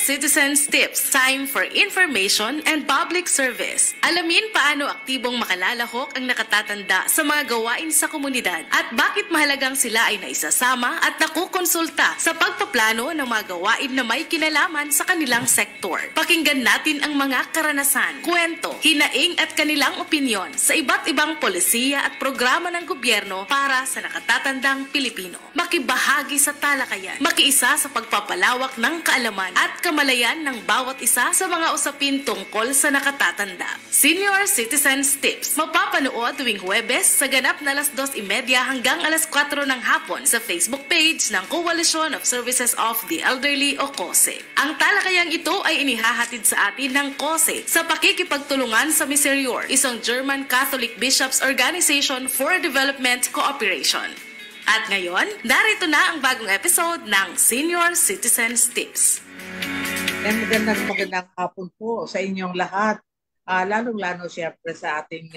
Citizens Tips, time for information and public service. Alamin paano aktibong makalalahok ang nakatatanda sa mga gawain sa komunidad at bakit mahalagang sila ay naisasama at nakukonsulta sa pagpaplano ng mga gawain na may kinalaman sa kanilang sektor. Pakinggan natin ang mga karanasan, kwento, hinaing at kanilang opinyon sa iba't ibang polisiya at programa ng gobyerno para sa nakatatandang Pilipino. Makibahagi sa talakayan, makiisa sa pagpapalawak ng kaalaman at kamalayan ng bawat isa sa mga usapin tungkol sa nakatatanda. Senior Citizens Tips, mapapanood tuwing Huwebes sa ganap na 2:30 hanggang 4 ng hapon sa Facebook page ng Coalition of Services of the Elderly o COSE. Ang talakayang ito ay inihahatid sa atin ng COSE sa pakikipagtulungan sa Miserior, isang German Catholic Bishops Organization for Development Cooperation. At ngayon, narito na ang bagong episode ng Senior Citizens Tips. Magandang hapon po sa inyong lahat. Lalong-lalo siyempre sa ating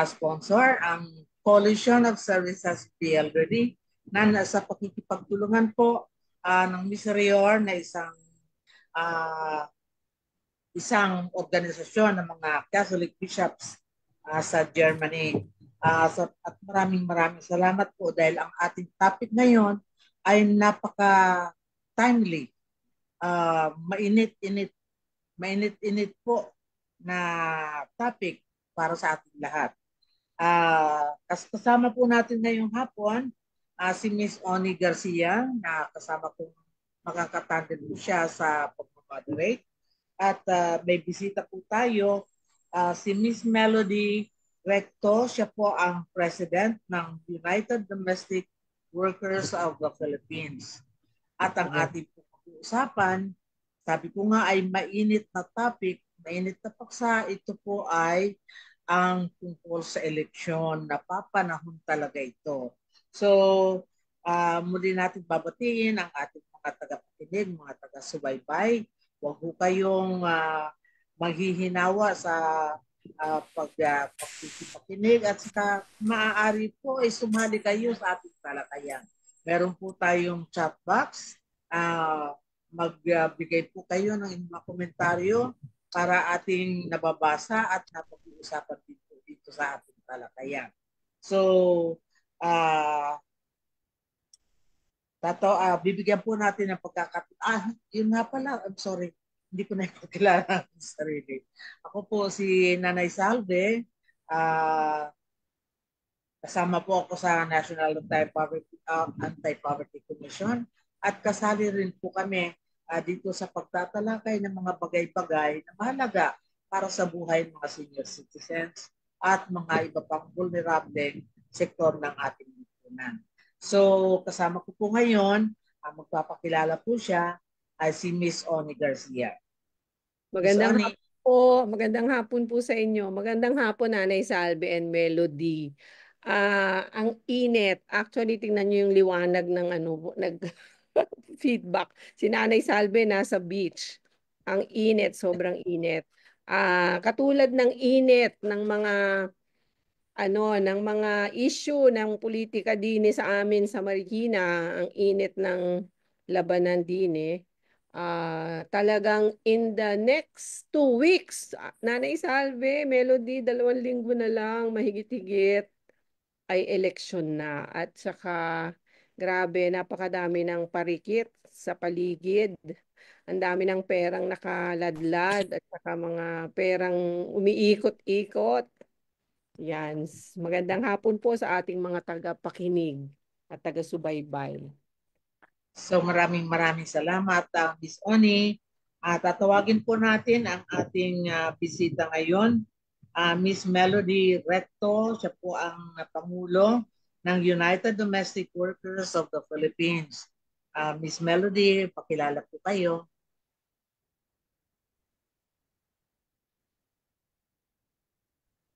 sponsor, ang Coalition of Services of the Elderly, na nasa pakikipagtulungan po ng Miserior na isang organisasyon ng mga Catholic Bishops sa Germany. At maraming salamat po dahil ang ating topic ngayon ay napaka-timely. Mainit po na topic para sa ating lahat. Kasama po natin ngayong hapon si Miss Oni Garcia, na kasama kong makakatandem po siya sa pag-moderate. At may bisita po tayo, si Miss Melody Recto. Siya po ang President ng United Domestic Workers of the Philippines. At ang ating usapan, sabi ko nga ay mainit na topic, mainit na paksa. Ito po ay ang tungkol sa eleksyon. Napapanahon talaga ito. So, muli natin babatiin ang ating mga tagapakinig, mga taga-subaybay. Huwag po kayong maghihinawa sa pagpakinig at saka maaari po ay sumali kayo sa ating talakayan. Meron po tayong chat box. Magbigay po kayo ng inyong komentaryo para ating nababasa at napag-uusapan dito sa ating talakayan. So, bibigyan po natin ng pagkakataon. Yun nga pala, I'm sorry, hindi ko na ipakilala ang sarili. Ako po si Nanay Salve. Kasama po ako sa National Anti-Poverty Commission at kasali rin po kami dito sa pagtatalakay ng mga bagay-bagay na mahalaga para sa buhay ng mga senior citizens at mga iba pang vulnerable sektor ng ating lipunan. So kasama ko po ngayon, magpapakilala po siya, ay si Miss Oni Garcia. Magandang hapon po sa inyo. Magandang hapon, Nanay Salve and Melody. Ang init. Actually, tingnan niyo yung liwanag ng feedback. Si Nanay Salve nasa beach. Ang init, sobrang init. Katulad ng init ng mga issue ng politika din sa amin sa Marikina, ang init ng labanan din talagang in the next 2 weeks, Nanay Salve, Melody, 2 linggo na lang, mahigit-higit ay eleksyon na. At saka, grabe, napakadami ng parikit sa paligid. Ang dami ng perang nakaladlad at saka mga perang umiikot-ikot. Yan. Magandang hapon po sa ating mga tagapakinig at taga-subaybay. So maraming salamat, Miss Oni. Tatawagin po natin ang ating bisita ngayon, Miss Melody Recto. Siya po ang Pangulo ng United Domestic Workers of the Philippines. Miss Melody, pakilala po kayo.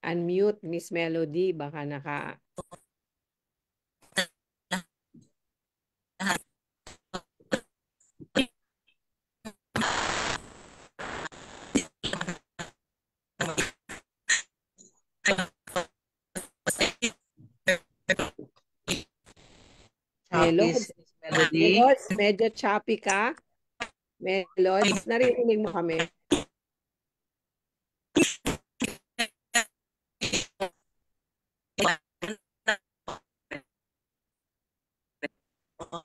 Unmute, Miss Melody. Baka naka... Hello, medyo choppy ka. Melods, naririnig mo kami?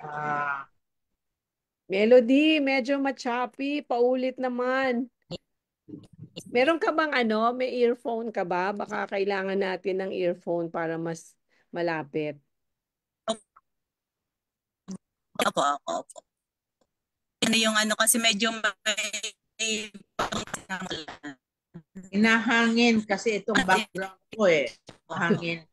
Ah, Melody, medyo ma-choppy, paulit naman. Meron ka bang may earphone ka ba? Baka kailangan natin ng earphone para mas malapit. Opo, opo, opo. Ano yung kasi medyo may inahangin kasi itong background ko eh. Hangin.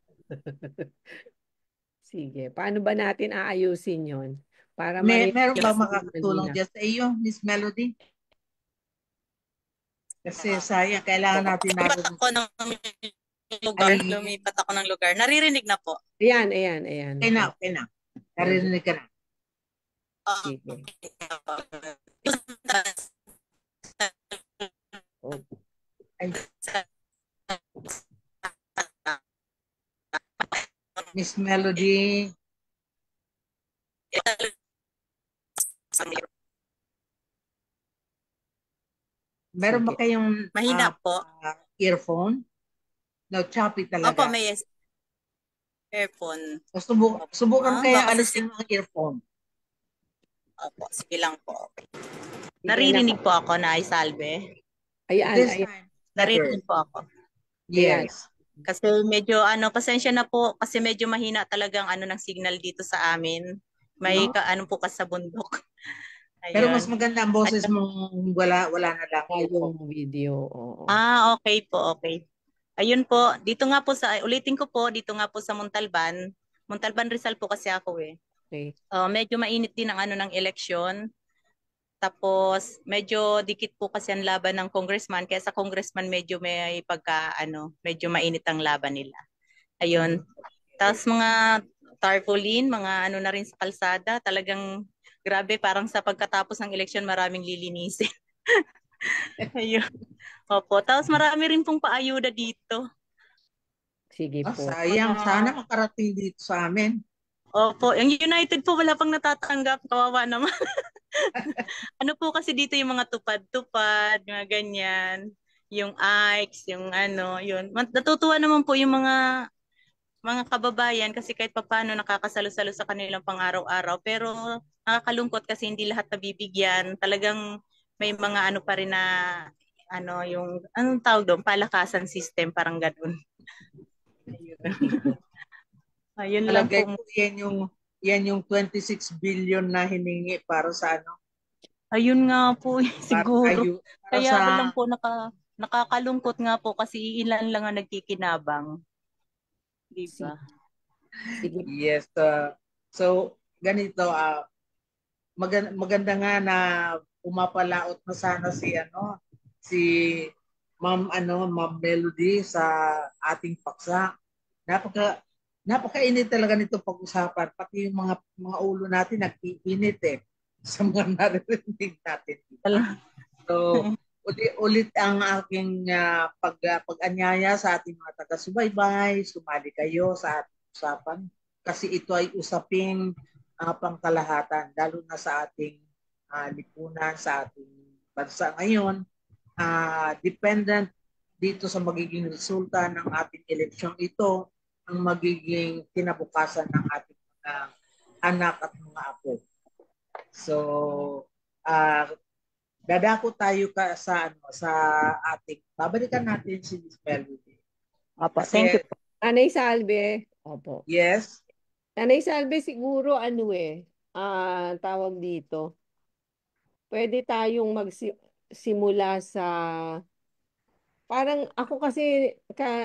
Sige, paano ba natin aayusin yon para Meron ba mas makakatulong malinaw? dyan sa iyo, Miss Melody? Kasi sayang, kailangan natin lumipat naroon. ako ng lugar. Ay. Lumipat ako ng lugar. Naririnig na po. Ayan. Okay na, okay na. Narinig ka na. Sige. Oh. Ay. Miss Melody. Meron ba kayong mahina po earphone? No, choppy talaga. Opo, may earphone. Subukan kaya alisin ang earphone. Opo, sige lang po. Naririnig po ako na Isalve. Ayan. Naririnig po ako. Yes. Kasi medyo pasensya na po kasi medyo mahina talagang ng signal dito sa amin. May po kasi sa bundok. Ayun. Pero mas maganda ang boses mong wala na lang yung video. Oo. Okay po, okay. Ayun po, dito nga po ulitin ko po, dito nga po sa Montalban. Montalban Rizal po kasi ako eh. Okay. Medyo mainit din ang ng eleksyon. Tapos medyo dikit po kasi ang laban ng congressman, kaya sa congressman medyo may medyo mainit ang laban nila. Ayun. Tapos mga tarpaulin, mga na rin sa kalsada, talagang grabe, parang sa pagkatapos ng eleksyon maraming lilinisin. Ayun. Opo, tapos marami rin pong paayuda dito. Sige po. Sayang, sana makarating dito sa amin. Opo, yung United po wala pang natatanggap, kawawa naman. Po kasi dito yung mga tupad-tupad, mga ganyan, yung Ikes, yung yun. Natutuwa naman po yung mga kababayan kasi kahit papaano nakakasalo-salo sa kanilang pang-araw-araw, pero nakakalungkot kasi hindi lahat nabibigyan. Talagang may mga pa rin na yung anong tawag doon, palakasan system, parang ganoon. Ayun lang po. Yan yung 26 billion na hiningi para sa Ayun nga po, siguro. Para Kaya sa lang po nakakalungkot nga po kasi ilan lang ang nagkikinabang. Diba? Sige. Yes. So, ganito, maganda nga na pumapalaot na sana si Ma'am Melody sa ating paksa. Napakainit talaga nito pag-usapan, pati yung mga ulo natin nag-iinit sa mga naririnig natin. So, ulit ang aking pag-anyaya sa ating mga taga-subaybay, sumali kayo sa ating usapan kasi ito ay usaping pangkalahatan, lalo na sa ating lipunan, sa ating bansa ngayon. Dependent dito sa magiging resulta ng ating eleksyon ito, ang magiging kinabukasan ng ating mga anak at mga apo. So, dadako tayo sa ating, babalikan natin si Ms. Melody. Opo, thank you. Nanay Salve. Opo. Yes. Nanay Salve, siguro tawag dito. Pwede tayong magsimula sa parang ako kasi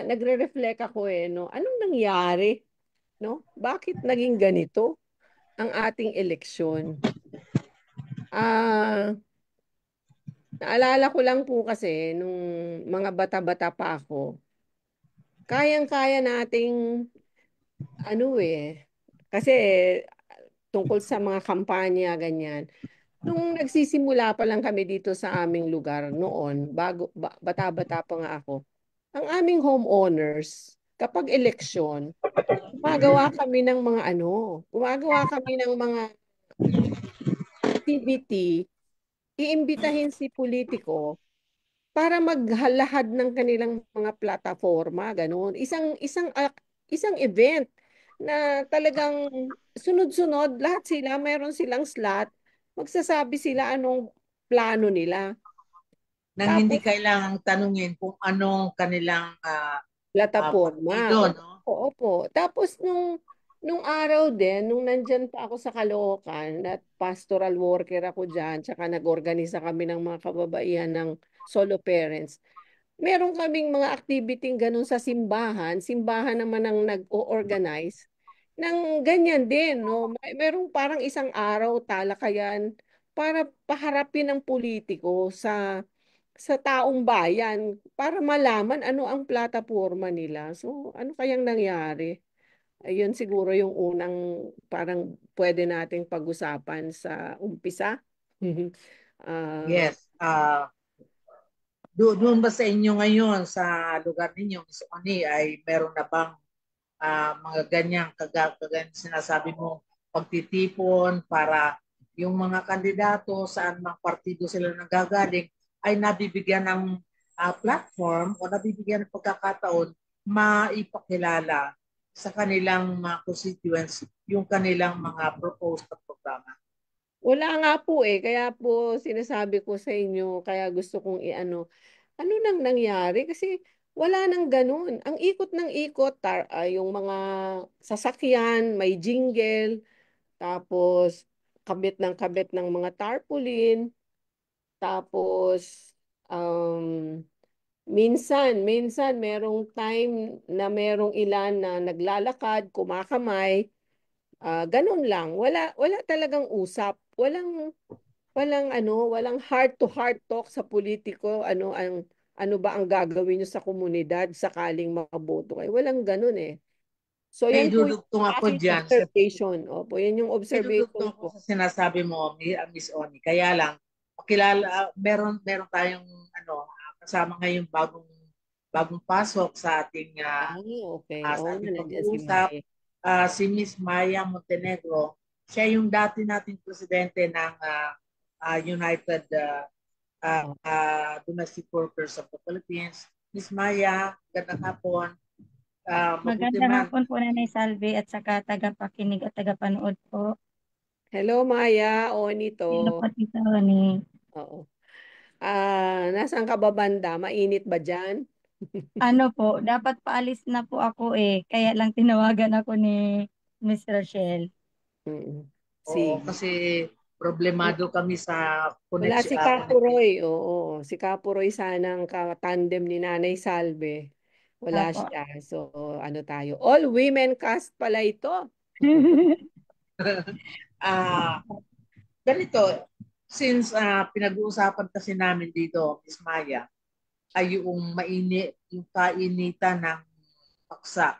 nagre-reflect ako no. Anong nangyari? No? Bakit naging ganito ang ating eleksyon? Naalala ko lang po kasi nung mga bata-bata pa ako, kayang-kaya nating kasi tungkol sa mga kampanya ganyan. Nung nagsisimula pa lang kami dito sa aming lugar noon, bata-bata pa nga ako, ang aming homeowners, kapag eleksyon, gumagawa kami ng mga activity iimbitahin si politiko para maghalahad ng kanilang mga plataforma, ganun. Isang event na talagang sunod-sunod, lahat sila, meron silang slot, magsasabi sila anong plano nila. Nang hindi Tapos, kailangang tanungin kung anong kanilang plataforma. partido, no? Opo. Tapos nung araw din, nung nandyan pa ako sa Caloocan at pastoral worker ako dyan, tsaka nag-organisa kami ng mga kababaihan ng solo parents, meron kaming mga activity ganun sa simbahan. Simbahan naman ang nag-o-organize ng ganyan din, no? Merong parang isang araw talakayan para paharapin ng politiko sa taong bayan para malaman ano ang plataforma nila. So, ano kayang nangyari? Ayun siguro yung unang parang pwede nating pag-usapan sa umpisa. Ah, Yes. Doon ba sa inyo ngayon, sa lugar ninyo, Miss Oni, ay meron na bang mga ganyang kagaya sinasabi mo, pagtitipon para yung mga kandidato saan mang partido sila nanggagaling ay nabibigyan ng platform o nabibigyan ng pagkakataon maipakilala sa kanilang mga constituents yung kanilang mga proposed na programa. wala nga po eh. Kaya po sinasabi ko sa inyo, kaya gusto kong i-ano, ano nang nangyari? Kasi wala nang ganun. Ang ikot ng ikot, yung mga sasakyan, may jingle, tapos kabit ng mga tarpaulin, tapos minsan merong time na merong ilan na naglalakad, kumakamay, ganun lang. Wala talagang usap. Walang heart to heart talk sa politiko. Ano ba ang gagawin nyo sa komunidad sakaling makaboto kayo? Walang ganun eh. So May yan po yung dudugtong ako aking dyan sa observation. Opo, yan yung May observation dudugtong ako ko. sa sinasabi mo, Miss Oni. Kaya lang, meron tayong kasama ngayong bagong pasok sa ating Okay. Oo nga, nandiyan si pag-uusap, Maya. si Miss Maya Montenegro. Siya yung dati nating presidente ng United Domestic Workers of the Philippines. Miss Maya, gandang hapon. Mabuti Magandang man. hapon po, Nanay Salve, at saka tagapakinig at tagapanood po. Hello, Maya. O, nito. Hello po, Tita Roni. Oo. Nasaan ka ba banda? Mainit ba dyan? Ano po, dapat paalis na po ako kaya lang tinawagan ako ni Miss Rochelle. Mm. Oo, Sige. kasi problemado kami sa Wala si connection. Kapuroy. Oo, si Kapuroy sanang ka-tandem ni Nanay Salve. Wala Apo. siya. So, ano tayo? All women cast pala ito. Ganito, since pinag-uusapan kasi namin dito, Miss Maya, ay yung kainitan ng paksa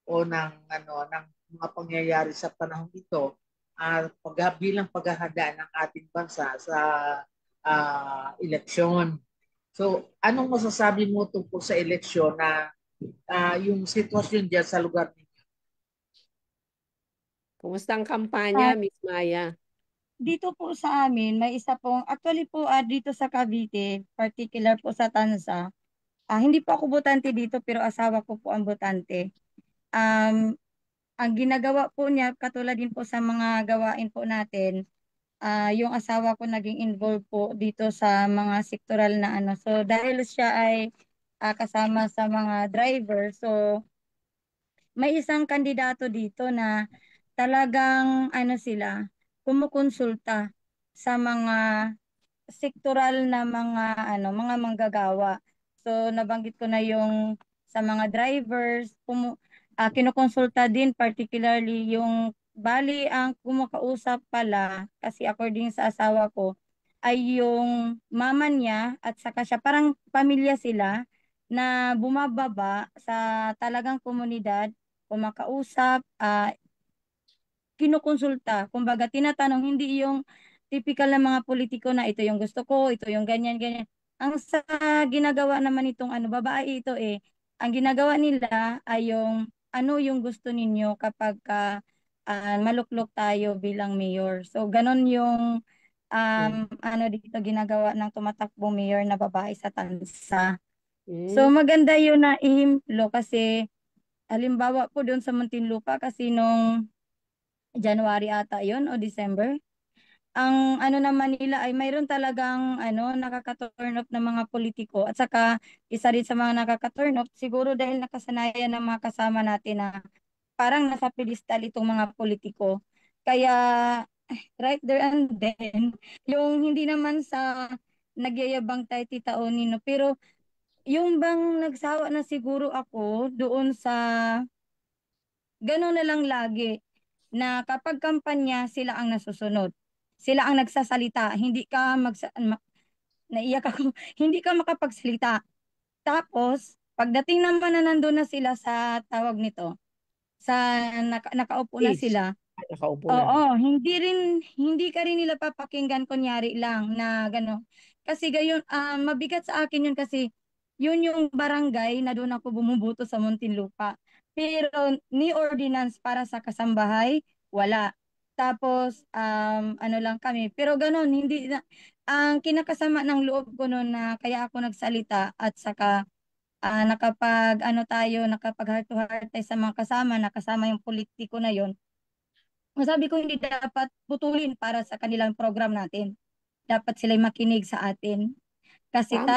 o ng mga pangyayari sa panahon ito bilang paghahanda ng ating bansa sa eleksyon. So, anong masasabi mo tungkol sa eleksyon na yung sitwasyon diyan sa lugar ninyo? Kumusta ang kampanya, Miss Maya? Dito po sa amin, may isa pong, actually po dito sa Cavite, particular po sa Tanza, hindi po ako botante dito pero asawa ko po ang botante. Ang ginagawa po niya, katulad din po sa mga gawain po natin, yung asawa ko naging involved po dito sa mga sektoral na ano. So dahil siya ay kasama sa mga driver, so may isang kandidato dito na talagang ano sila, kumukonsulta sa mga sektoral na mga manggagawa. So nabanggit ko na yung sa mga drivers, kinukonsulta din particularly yung bali ang kumakausap pala kasi according sa asawa ko ay yung mama niya at saka siya parang pamilya sila na bumababa sa talagang komunidad, kumakausap, kinukonsulta. Kumbaga, tinatanong, hindi yung typical na mga politiko na ito yung gusto ko, ito yung ganyan, ganyan. Ang sa ginagawa naman itong babae ito ang ginagawa nila ay yung ano yung gusto ninyo kapag maluklok tayo bilang mayor. So, ganon yung ano dito ginagawa ng tumatakbong mayor na babae sa Tansa. So Mm. maganda yun na ihimplo kasi halimbawa po doon sa Muntinlupa kasi nung January ata yun o December, ang ano naman nila ay mayroon talagang ano nakaka-turn off ng mga politiko at saka isa rin sa mga nakaka-turn off siguro dahil nakasanayan ng mga kasama natin na parang nasa pedestal itong mga politiko. Kaya right there and then, yung hindi naman sa nagyayabang tayo Tita Oni, no, pero yung bang nagsawa na siguro ako doon sa gano'n na lang lagi na kapag kampanya sila ang nasusunod. Sila ang nagsasalita, hindi ka naiyak ako, hindi ka makapagsalita. Tapos, pagdating naman na nandun na sila sa tawag nito, sa nakaupo na Stage. sila, Nakaupo na. oo, hindi ka rin nila papakinggan kunyari lang na gano'n. Kasi gayon, mabigat sa akin yun kasi yun yung barangay na doon ako bumubuto sa Muntinlupa. Pero ni ordinance para sa kasambahay, wala. Tapos, ano lang kami. Pero gano'n, hindi na, ang kinakasama ng loob ko noon na kaya ako nagsalita at saka nakapag ano tayo, nakapag heart to heart tayo sa mga kasama, nakasama yung politiko na yon. Masabi ko hindi dapat putulin para sa kanilang program natin. Dapat sila'y makinig sa atin. Kasi Tama.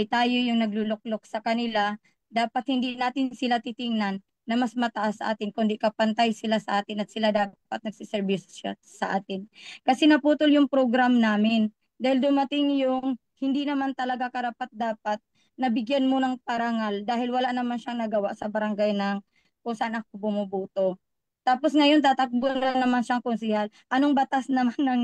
tayo yung nagluluklok sa kanila. Dapat hindi natin sila titingnan na mas mataas sa atin, kundi kapantay sila sa atin at sila dapat nagsiservisyo sa atin. Kasi naputol yung program namin. Dahil dumating yung hindi naman talaga karapat-dapat nabigyan mo ng parangal dahil wala naman siyang nagawa sa barangay ng kung saan ako bumubuto. Tapos ngayon tatakbo na naman siyang konsihal. Anong batas naman ng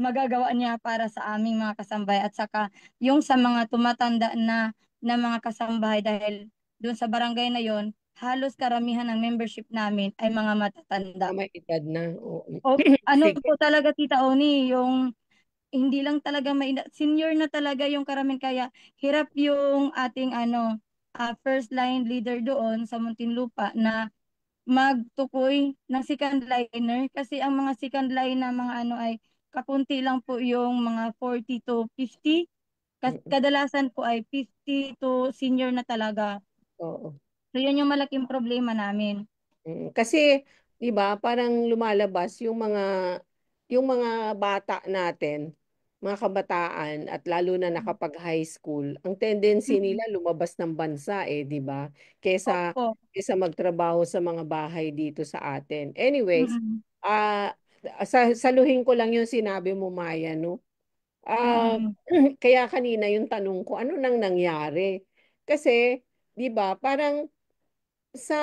magagawa niya para sa aming mga kasambahay at saka yung sa mga tumatanda na mga kasambahay dahil doon sa barangay na yon halos karamihan ng membership namin ay mga matatanda. May edad na. Oo. O ano Sige. po talaga Tita Oni, yung hindi lang talaga senior na talaga yung karamihan kaya hirap yung ating ano first line leader doon sa Muntinlupa na magtukoy ng second liner kasi ang mga second line na mga ano ay kapunti lang po yung mga 40 to 50. Mm. Kadalasan po ay 50 to senior na talaga. Oo. So yun yung malaking problema namin. Kasi 'di ba, parang lumalabas yung mga bata natin, mga kabataan at lalo na nakapag-high school, ang tendency Mm. nila lumabas ng bansa 'di ba? Kaysa Opo. kaysa magtrabaho sa mga bahay dito sa atin. Anyways, Mm-mm. ah saluhin ko lang yung sinabi mo Maya, no? Ah, Mm-mm. kaya kanina yung tanong ko, ano nang nangyari? Kasi 'di ba, parang sa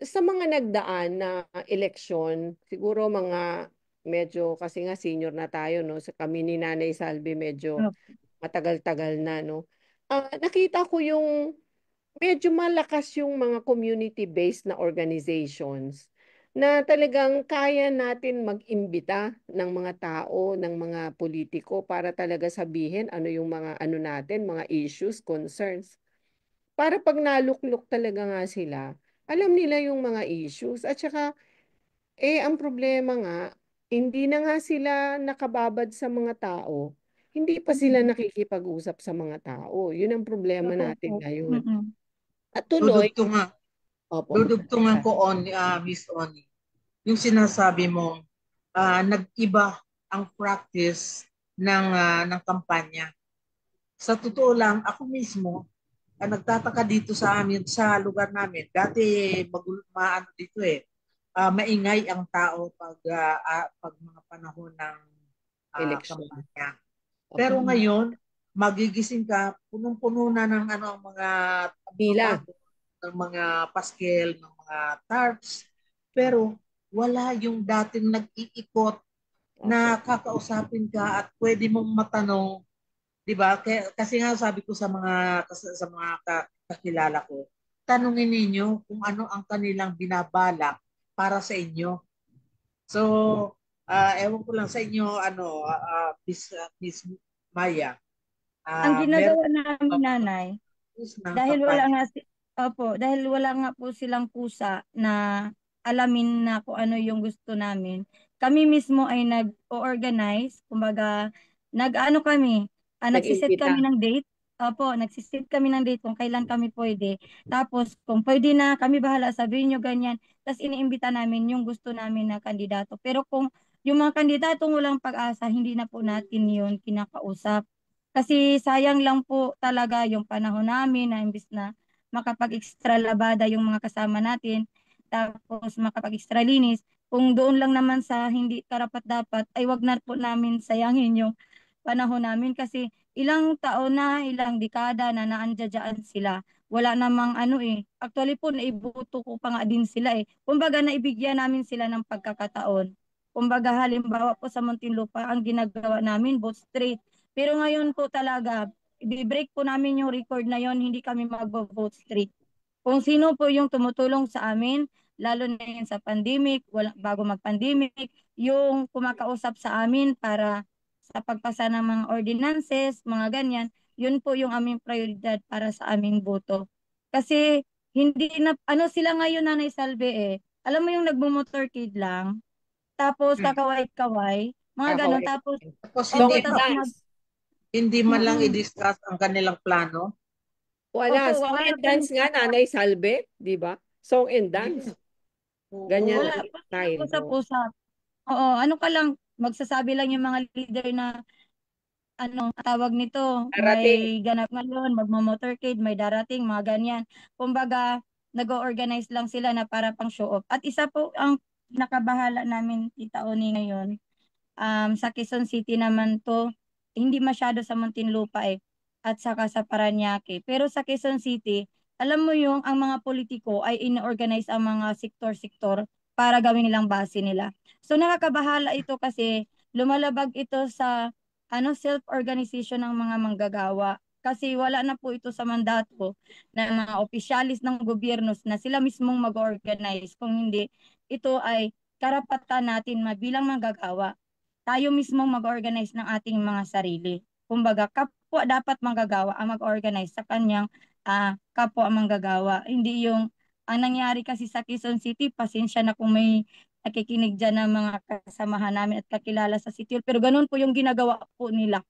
sa mga nagdaan na eleksyon, siguro mga medyo kasi nga senior na tayo, no? Sa kami ni Nanay Salvi medyo Opo. matagal-tagal na, no? Nakita ko yung medyo malakas yung mga community-based na organizations na talagang kaya natin mag-imbita ng mga tao, ng mga politiko para talaga sabihin ano yung mga ano natin, mga issues, concerns. Para pag naluklok talaga nga sila, alam nila yung mga issues. At saka, ang problema nga, hindi na nga sila nakababad sa mga tao. Hindi pa sila Mm-mm. nakikipag-usap sa mga tao. Yun ang problema Totoo po. natin ngayon. Mm-mm. At tuloy, Dudugtungan, opo, dudugtungan ko Miss Oni. Yung sinasabi mo, nag-iba ang practice ng kampanya. Sa totoo lang, ako mismo, nagtataka dito sa amin, sa lugar namin. Dati, maano dito maingay ang tao pag mga panahon ng election. kampanya. Pero Opo. Mm-mm. ngayon, magigising ka, punong-puno na ng ang mga Pila. bangko, ng mga paskel, ng mga tarps. Pero wala yung dating nag-iikot Opo. na kakausapin ka at pwede mong matanong, 'di ba? Kasi nga sabi ko sa mga kakilala ko, tanungin ninyo kung ano ang kanilang binabalak para sa inyo. So, ewan ko lang sa inyo, Miss Maya, Ang meron ginagawa namin ba mga nanay, rules ng dahil wala kampanya? nga dahil wala nga po silang kusa na alamin na kung ano yung gusto namin. kami mismo ay nag-organize, kumbaga, nag-ano kami, nagsiset Nag-imbita. kami ng date. Opo, nagsiset kami ng date kung kailan kami pwede. Tapos, kung pwede na, kami bahala, sabihin nyo ganyan. Tapos, iniimbita namin yung gusto namin na kandidato. Pero kung yung mga kandidatong walang pag-asa, hindi na po natin yun kinakausap. Kasi sayang lang po talaga yung panahon namin na imbis na makapag-extra labada yung mga kasama natin, tapos makapag-extra linis, kung doon lang naman sa hindi karapat-dapat, ay wag na po namin sayangin yung panahon namin kasi ilang taon na, ilang dekada na naandyan sila. Wala namang ano eh. Actually po, naibuto ko pa nga din sila eh. Kumbaga, naibigyan namin sila ng pagkakataon. Kumbaga, halimbawa po sa Muntinlupa, ang ginagawa namin, vote straight. Pero ngayon po talaga, i-break po namin yung record na yon, hindi kami mag-vote straight. Kung sino po yung tumutulong sa amin, lalo na yun sa pandemic, bago mag-pandemic, yung kumakausap sa amin para sa pagpasa ng mga ordinances, mga ganyan, yun po yung aming prioridad para sa aming boto. Kasi hindi na, ano sila ngayon, Nanay Salve alam mo yung nagmumotorcade lang, tapos Hmm. kakaway-kaway, mga ganon, Kakaway. tapos, Tapos Song opo, hindi and pa, tapos dance. hindi man lang mm, i-discuss ang kanilang plano. Wala. opo, Song wala and pong dance nga, Nanay Salve. Di ba? Song and dance. Yes. Ganyan Oo. wala ang po silang style. Oh. usap-usap. Oo, ano ka lang, magsasabi lang yung mga leader na tawag nito, Darating. may ganap ngayon, magmo-motorcade, may darating, mga ganyan. Kumbaga, nag-organize lang sila na para pang show off. At isa po ang nakabahala namin, Tita Oni, ngayon, sa Quezon City naman to, hindi masyado sa Muntinlupa at saka sa Parañaque. Pero sa Quezon City, alam mo yung ang mga politiko ay in-organize ang mga sektor-sektor para gawin nilang base nila. So nakakabahala ito kasi lumalabag ito sa self-organization ng mga manggagawa. Kasi wala na po ito sa mandato ng mga opisyalis ng gobyerno na sila mismong mag-organize. Kung hindi, ito ay karapatan natin bilang manggagawa, tayo mismong mag-organize ng ating mga sarili. Kumbaga, kapwa dapat manggagawa ang mag-organize sa kanyang kapwa manggagawa. Hindi yung ang nangyari kasi sa Quezon City, pasensya na kung may nakikinig dyan ng mga kasamahan namin at kakilala sa City Hall. Pero ganun po yung ginagawa po nila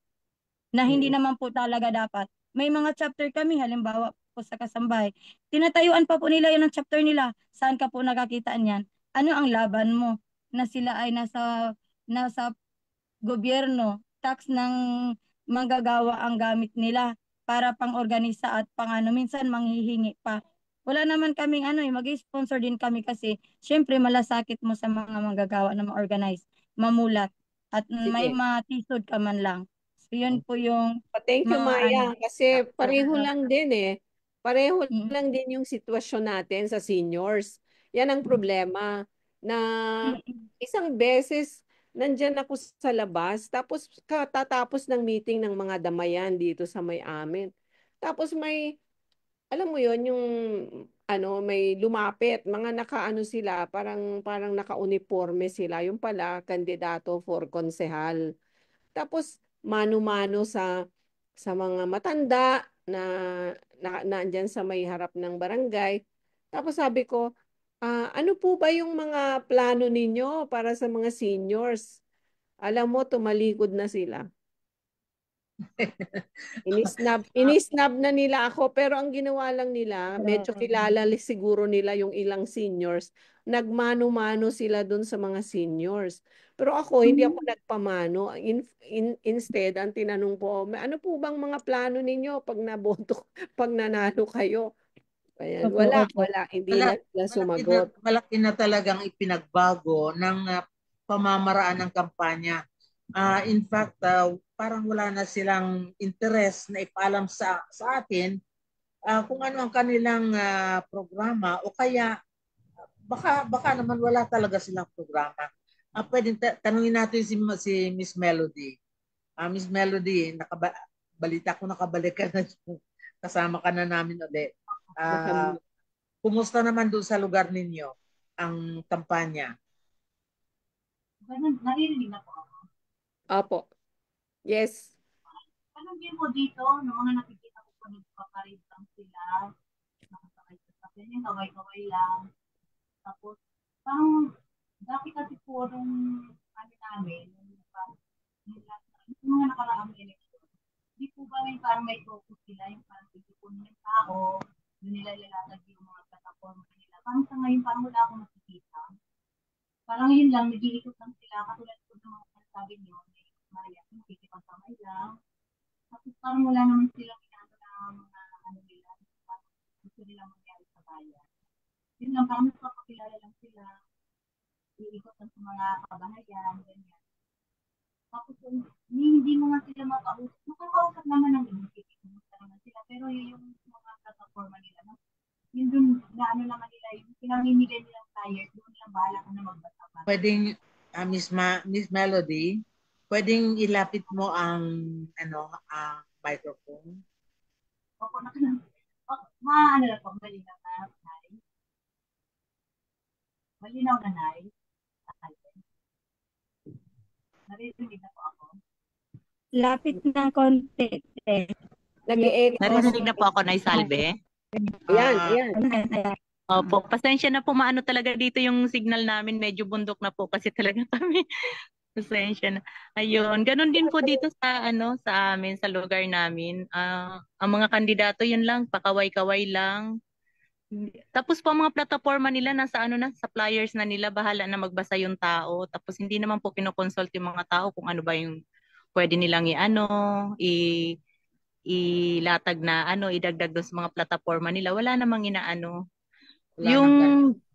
na hindi Mm. naman po talaga dapat. May mga chapter kami, halimbawa po sa Kasambahay, tinatayuan pa po nila yun ang chapter nila. Saan ka po nakakita niyan? Ano ang laban mo? Na sila ay nasa gobyerno, tax ng manggagawa ang gamit nila para pang-organisa at minsan manghihingi pa. Wala naman kaming mag-sponsor din kami kasi syempre malasakit mo sa mga manggagawa na ma-organize, mamulat, at may Sige. matisod ka man lang. So yun po yung Thank you, mga Maya. Kasi chapter. pareho lang din eh. Pareho Mm, lang din yung sitwasyon natin sa seniors. Yan ang problema na mm, isang beses nandyan ako sa labas, tapos katatapos ng meeting ng mga damayan dito sa may amin. Tapos may, alam mo yon yung may lumapit, mga nakaano sila, parang naka-uniforme sila. Yung pala, kandidato for konsehal. Tapos mano-mano sa mga matanda na naandyan sa may harap ng barangay. Tapos sabi ko, ano po ba yung mga plano ninyo para sa mga seniors? Alam mo, tumalikod na sila. Inisnab na nila ako, pero ang ginawa lang nila, medyo kilala siguro nila yung ilang seniors, nagmano-mano sila dun sa mga seniors. Pero ako, hindi ako mm. nagpamano. Instead, ang tinanong po, ano po bang mga plano ninyo pag naboto, pag nanalo kayo? Ayan, Opo, opo. wala, hindi Wala, na sila sumagot. malaki na talagang ipinagbago ng pamamaraan ng kampanya. In fact, parang wala na silang interest na ipaalam sa atin kung ano ang kanilang programa o kaya baka naman wala talaga silang programa. Pwedeng tanungin natin si Miss Melody. Miss Melody, balita ko nakabalik ka na. Kasama ka na namin ulit. Ah, Nakam- Kumusta naman doon sa lugar ninyo ang kampanya? Ganun, naririnig na po ako. Opo. Yes. Anong game mo dito? Noong mga nakikita ko po nagpaparid lang sila, nakasakay sa sakyan, yung kaway-kaway lang. Tapos, parang, dati kasi purong namin, yung mga nakaraang election, hindi po ba may parang may focus sila, yung parang titipunin yung tao, doon nila lalatag yung mga platform nila. Parang sa ngayon, parang wala akong nakikita. Parang yun lang, nag-iikot lang sila, katulad po ng mga sabi niyo, Maria, nakikipagkamay lang. Tapos parang wala naman silang inaano na mga ano nila, gusto nilang mangyari sa bayan. Yun lang, parang nagpapakilala lang sila, iikot lang sa mga kabahayan, ganyan. Tapos hindi mo nga sila makausap. Makakausap naman ng inisip, naman sila, pero yung mga platforma nila, no? Yun dun, na ano naman nila, yung pinamimigay nilang flyer, doon nilang bahala kung na magbasa pa. Pwedeng, Miss Melody, pwedeng ilapit mo ang microphone. Opo, maano na po, malinaw na, Nay. Malinaw na, Nay. Naririnig na po ako. Lapit ng konti. Nag-e-echo. Naririnig na po ako, Nay Salve. Ayan. Opo, pasensya na po, maano talaga dito yung signal namin, medyo bundok na po kasi talaga kami. Pasensya na. Ayun, ganun din po dito sa sa amin, sa lugar namin. Ang mga kandidato yun lang, pakaway-kaway lang. Tapos po ang mga plataforma nila nasa sa flyers na nila, bahala na magbasa yung tao. Tapos hindi naman po kinoconsult yung mga tao kung ano ba yung pwede nilang ilatag na idagdag doon sa mga plataforma nila. Wala namang inaano.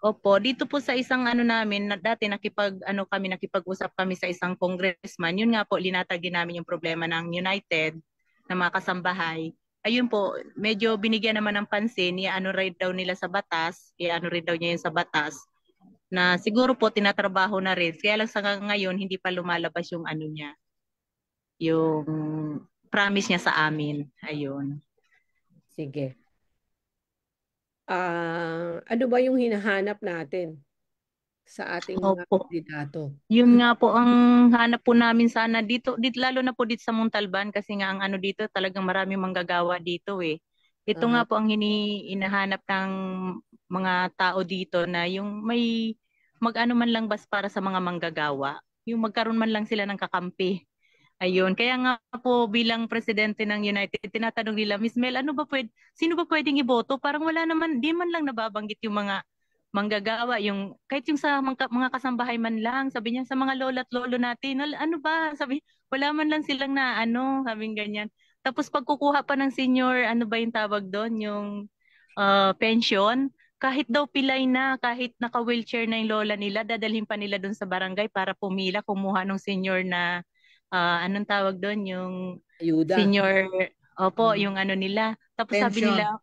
Opo, dito po sa isang namin, dati nakipag-usap kami sa isang congressman. Yun nga po, linatag din namin yung problema ng United na mga kasambahay. Ayun po, medyo binigyan naman ng pansin, rin daw nila sa batas, rin daw niya yun sa batas, na siguro po tinatrabaho na rin. Kaya lang sa ngayon, hindi pa lumalabas yung niya, yung promise niya sa amin. Ayun. Sige. Ano ba yung hinahanap natin sa ating mga kandidato? Yun nga po ang hanap po namin sana dito lalo na po dito sa Montalban kasi nga ang dito talagang maraming manggagawa dito eh. Ito nga po ang hinahanap ng mga tao dito na yung may mag-ano man lang bas para sa mga manggagawa. Yung magkaroon man lang sila ng kakampi. Ayun, kaya nga po bilang presidente ng United, tinatanong nila, Miss Mel, sino ba pwedeng iboto? Parang wala naman, di man lang nababanggit yung mga manggagawa, kahit yung sa mga kasambahay man lang, sabi niya, sa mga lola at lolo natin, ano ba? Sabi, wala man lang silang sabing ganyan. Tapos pagkukuha pa ng senior, ano ba yung tawag doon? Yung pension, kahit daw pilay na, kahit naka-wheelchair na yung lola nila, dadalhin pa nila doon sa barangay para pumila, kumuha ng senior na anong tawag doon, yung ayuda. Senior, opo, yung nila. Tapos pension. Sabi nila,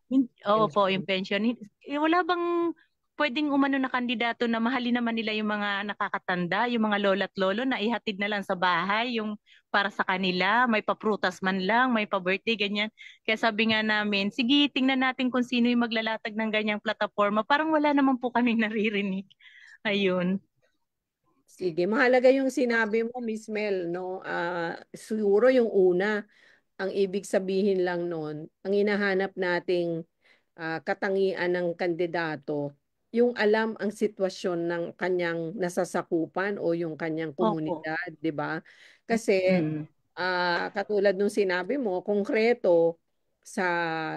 opo, yung pension. Wala bang pwedeng na kandidato na mahalin naman nila yung mga nakakatanda, yung mga lola at lolo na ihatid na lang sa bahay, yung para sa kanila, may paprutas man lang, may pa-birthday, ganyan. Kaya sabi nga namin, sige, tingnan natin kung sino yung maglalatag ng ganyang plataforma. Parang wala naman po kaming naririnig. Ayun. Sige, mahalaga yung sinabi mo, Miss Mel, no? Siguro yung una, ang ibig sabihin lang noon, ang hinahanap nating katangian ng kandidato, yung alam ang sitwasyon ng kanyang nasasakupan o yung kanyang komunidad, di ba? Kasi katulad nung sinabi mo, konkreto sa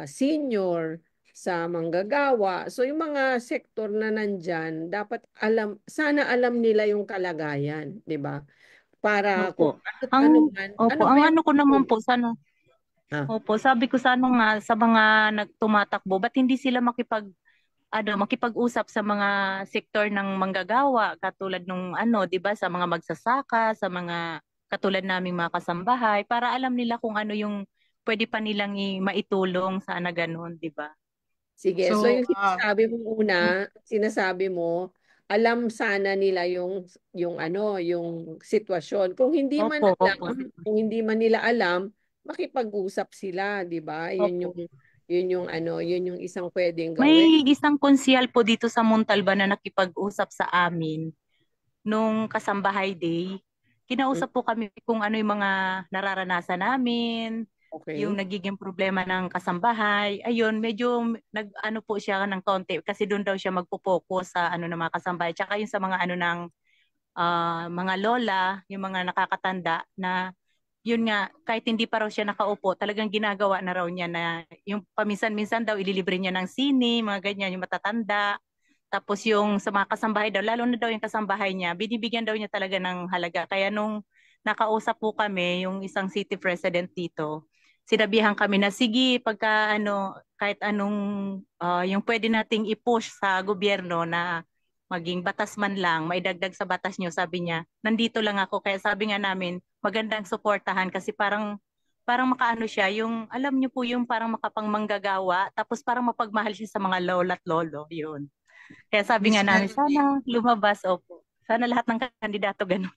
senior, sa manggagawa. So yung mga sektor na nandyan, dapat sana alam nila yung kalagayan, di ba? Para Opo. kung ano Ko naman po sana. Opo, sabi ko sana nga sa mga nagtumatakbo, ba't hindi sila makipag-usap sa mga sektor ng manggagawa katulad nung 'di ba, sa mga magsasaka, sa mga katulad naming mga kasambahay para alam nila kung ano yung pwede pa nilang maitulong sana ganun, 'di ba? Sige, so yung sinasabi mo, alam sana nila yung sitwasyon. Kung hindi man nila alam, makipag-usap sila, 'di ba? Yun yung isang pwedeng gawin. May isang konsyal po dito sa Montalban na nakipag-usap sa amin nung Kasambahay Day. Kinausap po kami kung ano yung mga nararanasan namin, yung nagiging problema ng kasambahay. Ayun, medyo po siya ng konti kasi doon daw siya magpo-focus sa ng mga kasambahay. Tsaka yung sa mga ng mga lola, yung mga nakakatanda na yun nga, kahit hindi pa raw siya nakaupo, talagang ginagawa na raw niya na yung paminsan-minsan daw ililibre niya ng sini, mga ganyan, yung matatanda. Tapos yung sa mga kasambahay daw, lalo na daw yung kasambahay niya, binibigyan daw niya talaga ng halaga. Kaya nung nakausap po kami, yung isang city president dito, sinabihan kami na sige, pagka ano, kahit anong yung pwede nating i-push sa gobyerno na maging batas man lang, maidagdag sa batas niyo, sabi niya, nandito lang ako. Kaya sabi nga namin, magandang suportahan kasi parang makaano siya, yung alam niyo po yung parang makapangmanggagawa, tapos parang mapagmahal siya sa mga lola at lolo, yun. Kaya sabi Miss nga namin, Melody, sana lumabas, opo. Sana lahat ng kandidato ganun.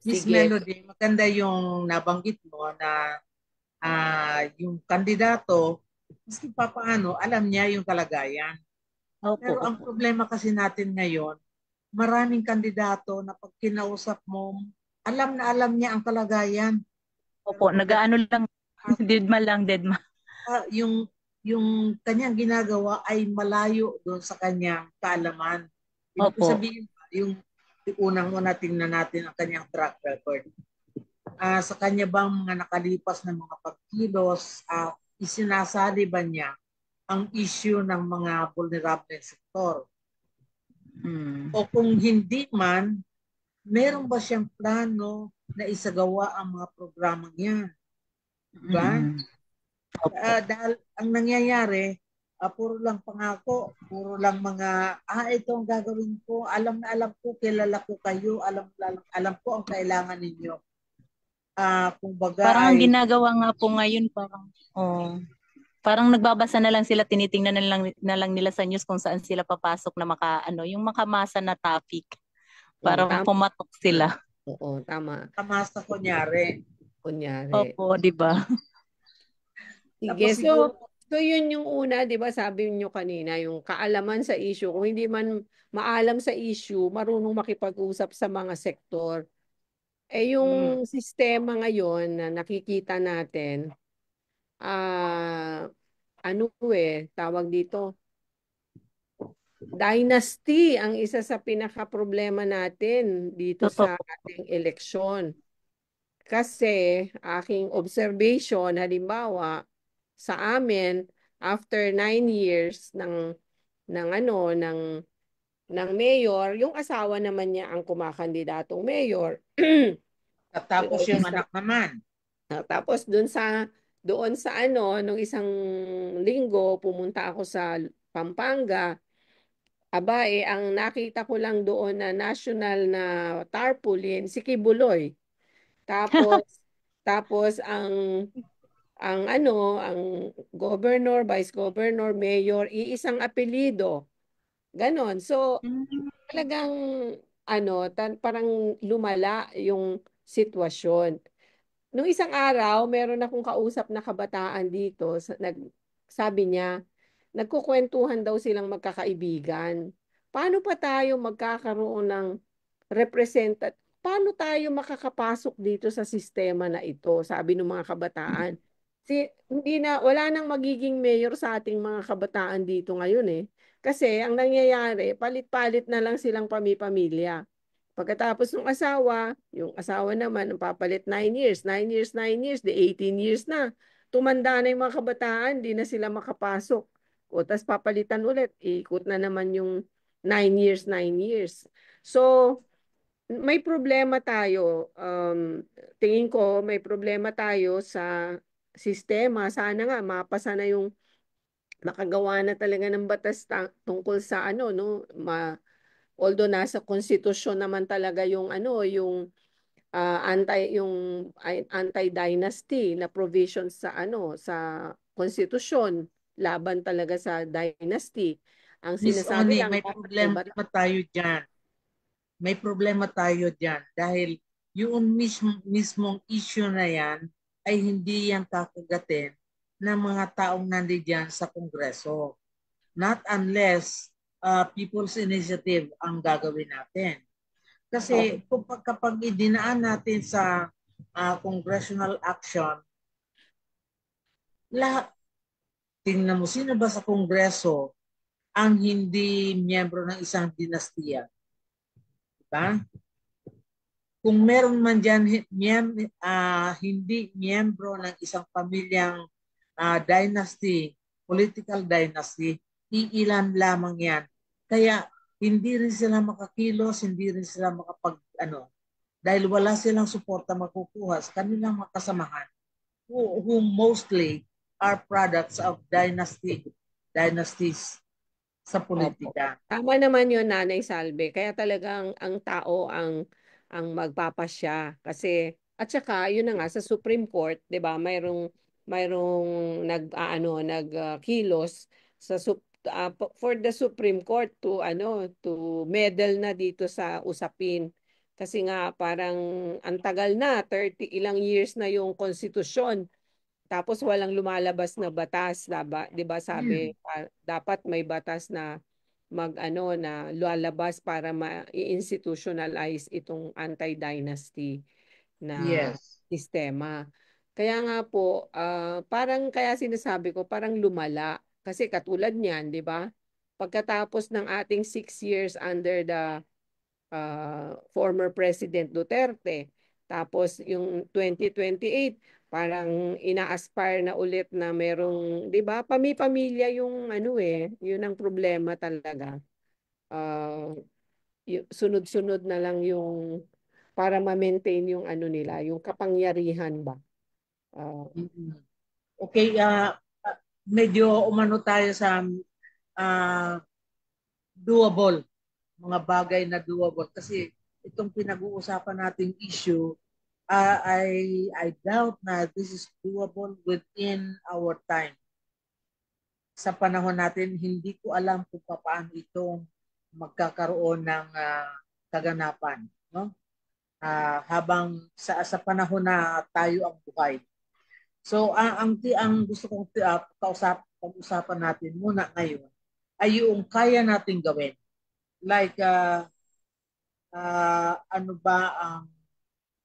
Miss Sige. Melody, maganda yung nabanggit mo na yung kandidato, maski pa paano, alam niya yung kalagayan. Opo, Pero ang opo. problema kasi natin ngayon, maraming kandidato na pag kinausap mo, alam na alam niya ang kalagayan. Opo, Pero nagaano pagdating lang, deadma lang, deadma. yung kanyang ginagawa ay malayo doon sa kanyang kaalaman. Ibig ko Opo. sabihin, yung unang-una tingnan natin ang kanyang track record. Sa kanya bang mga nakalipas na mga pagkilos, isinasali ba niya ang issue ng mga vulnerable sektor? O kung hindi man, meron ba siyang plano na isagawa ang mga programa niya? Diba? Opo. Dahil ang nangyayari, puro lang pangako, puro lang mga, ito ang gagawin ko, alam na alam ko, kilala ko kayo, alam ko ang kailangan ninyo. Kung baga Parang ang ay, ginagawa nga po ngayon, parang nagbabasa na lang sila, tinitingnan na lang nila sa news kung saan sila papasok na yung makamasa na topic para Tama. pumatok sila. Oo, tama. tamasa kunyari. Kunyari. Opo, di ba? Sige, Tapos siguro, so yun yung una, 'di ba? Sabi niyo kanina, yung kaalaman sa issue. Kung hindi man maalam sa issue, marunong makipag-usap sa mga sektor. Yung sistema ngayon na nakikita natin, ano tawag dito, dynasty ang isa sa pinaka-problema natin dito sa Totoo. ating eleksyon. Kasi aking observation, halimbawa, sa amin, after 9 years ng mayor, yung asawa naman niya ang kumakandidatong mayor. tapos yung anak naman. Tapos doon sa nung isang linggo, pumunta ako sa Pampanga. Aba, ang nakita ko lang doon na national na tarpaulin, si Kibuloy. Tapos, tapos ang governor, vice governor, mayor, iisang apelyido. Ganon. So, talagang parang lumala yung sitwasyon. Nung isang araw, meron akong kausap na kabataan dito, sabi niya, nagkukwentuhan daw silang magkakaibigan. Paano pa tayo magkakaroon ng paano tayo makakapasok dito sa sistema na ito, sabi ng mga kabataan. Wala nang magiging mayor sa ating mga kabataan dito ngayon eh. Kasi ang nangyayari, palit-palit na lang silang pamipamilya. Pagkatapos ng asawa, yung asawa naman, ang papalit 9 years, 9 years, 9 years, di 18 years na. Tumanda na yung mga kabataan, di na sila makapasok. O, tas papalitan ulit, ikot na naman yung 9 years, 9 years. So, may problema tayo. Tingin ko may problema tayo sa sistema. Sana nga mapasa na yung makagawa na talaga ng batas tungkol sa no, although nasa konstitusyon naman talaga yung yung anti-dynasty na provision sa sa konstitusyon laban talaga sa dynasty. Ang Miss sinasabi Oni, lang may dapat may problema tayo dyan. May problema tayo dyan dahil yung mismong issue na yan ay hindi yan kakagatin ng mga taong nandiyan sa Kongreso. Not unless People's Initiative ang gagawin natin. Kasi kapag idinaan natin sa congressional action, tingnan mo, sino ba sa Kongreso ang hindi miyembro ng isang dinastiya? Diba? kung meron man dyan hindi miyembro ng isang pamilyang dynasty, political dynasty, iilan lamang yan. Kaya hindi rin sila makakilos, hindi rin sila dahil wala silang suporta makukuha sa kanilang mga kasamahan who mostly are products of dynasties sa Opo. politika. Tama naman yun, Nanay Salve. Kaya talagang ang tao ang magpapasya. Kasi, at saka, yun na nga, sa Supreme Court, di ba, mayroong kilos for the Supreme Court to meddle na dito sa usapin. Kasi nga, parang ang tagal na, 30 ilang years na yung konstitusyon. Tapos walang lumalabas na batas, 'di ba sabi, dapat may batas na na lalabas para ma-institutionalize itong anti-dynasty na Yes. sistema. Kaya nga po, parang kaya sinasabi ko, parang lumala. Kasi katulad niyan, 'di ba? Pagkatapos ng ating 6 years under the former President Duterte, tapos yung 2028, parang ina-aspire na ulit na merong, 'di ba? Pamilya yung yun ang problema talaga. Sunod-sunod na lang yung para ma-maintain yung nila, yung kapangyarihan ba. Okay, medyo umano tayo sa doable, mga bagay na doable kasi itong pinag-uusapan nating issue I doubt na this is doable within our time. Sa panahon natin, hindi ko alam kung paano itong magkakaroon ng kaganapan, no? Habang sa panahon na tayo ang buhay. So ang gusto kong pag-usapan natin muna ngayon ay yung kaya nating gawin. Like ano ba ang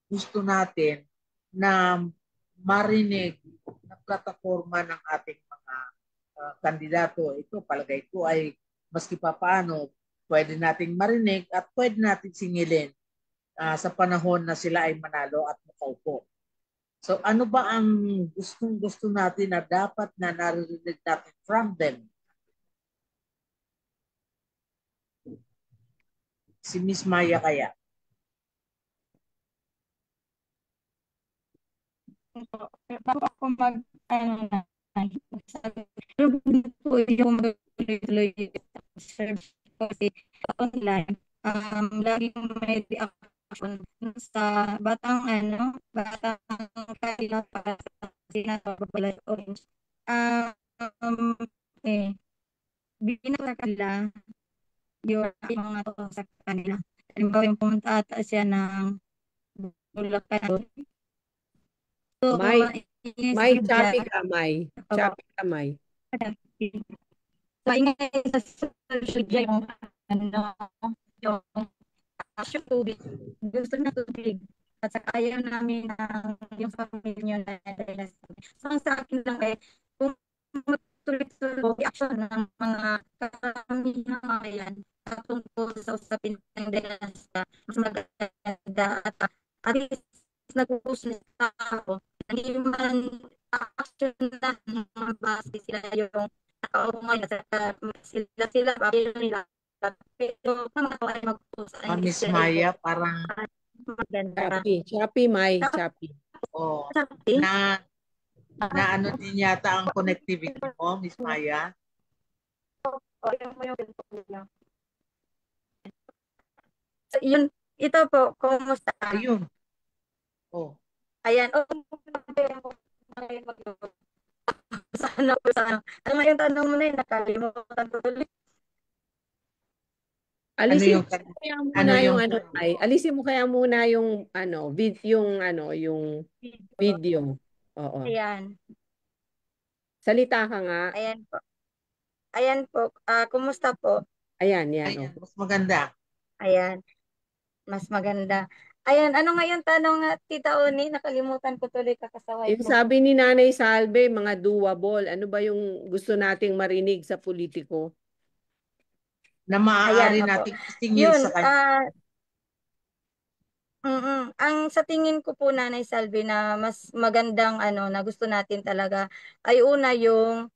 gusto natin na marinig na plataforma ng ating mga kandidato. Ito palagay ko ay maski pa paano pwede nating marinig at pwede nating singilin sa panahon na sila ay manalo at makaupo. So ano ba ang gusto natin na dapat na naririnig natin from them? Si Miss Maya kaya? Bago ako yung mag-tuloy serve kasi online, lagi may reaction sa batang kanila para sa sinasabay orange. Binasa kanila yung mga to sa kanila. Halimbawa yung pumunta ata siya ng Bulacan. So, May choppy ka, May. Choppy ka, May. So, ingay sa social media yung action tubig. Gusto na tubig. At saka ayaw namin yung family nyo na dahil so, sa akin lang kung tuloy-tuloy action ng mga family ng mga yan tungkol sa usapin ng dynasty, mas maganda at least nag-uusap ako. Hindi man action na mabase sila yung nakaupo ngayon sila bakit nila pero mga ay mag-uusap. Miss Maya, parang Choppy, May. Choppy. Oh, na ano din yata ang connectivity mo, Miss Maya? Yun, ito po, kumusta? Ayun. Oh. Ayan. Sana po sana. Ano yung tanong mo na yun? Nakalimutan ko ulit. Alisin mo kaya muna yung video. Oo. Ayan. Salita ka nga. Ayan po. Ayan po. Kumusta po? Ayan. Mas maganda. Ayan. Mas maganda. Ayan, ano ngayon tanong Tita Oni? Nakalimutan ko tuloy kakasaway Yung ko. sabi ni Nanay Salve, mga doable. Ano ba yung gusto nating marinig sa politiko? Na maaari nating isingil sa kanya. Ang sa tingin ko po Nanay Salvi na mas magandang na gusto natin talaga ay una yung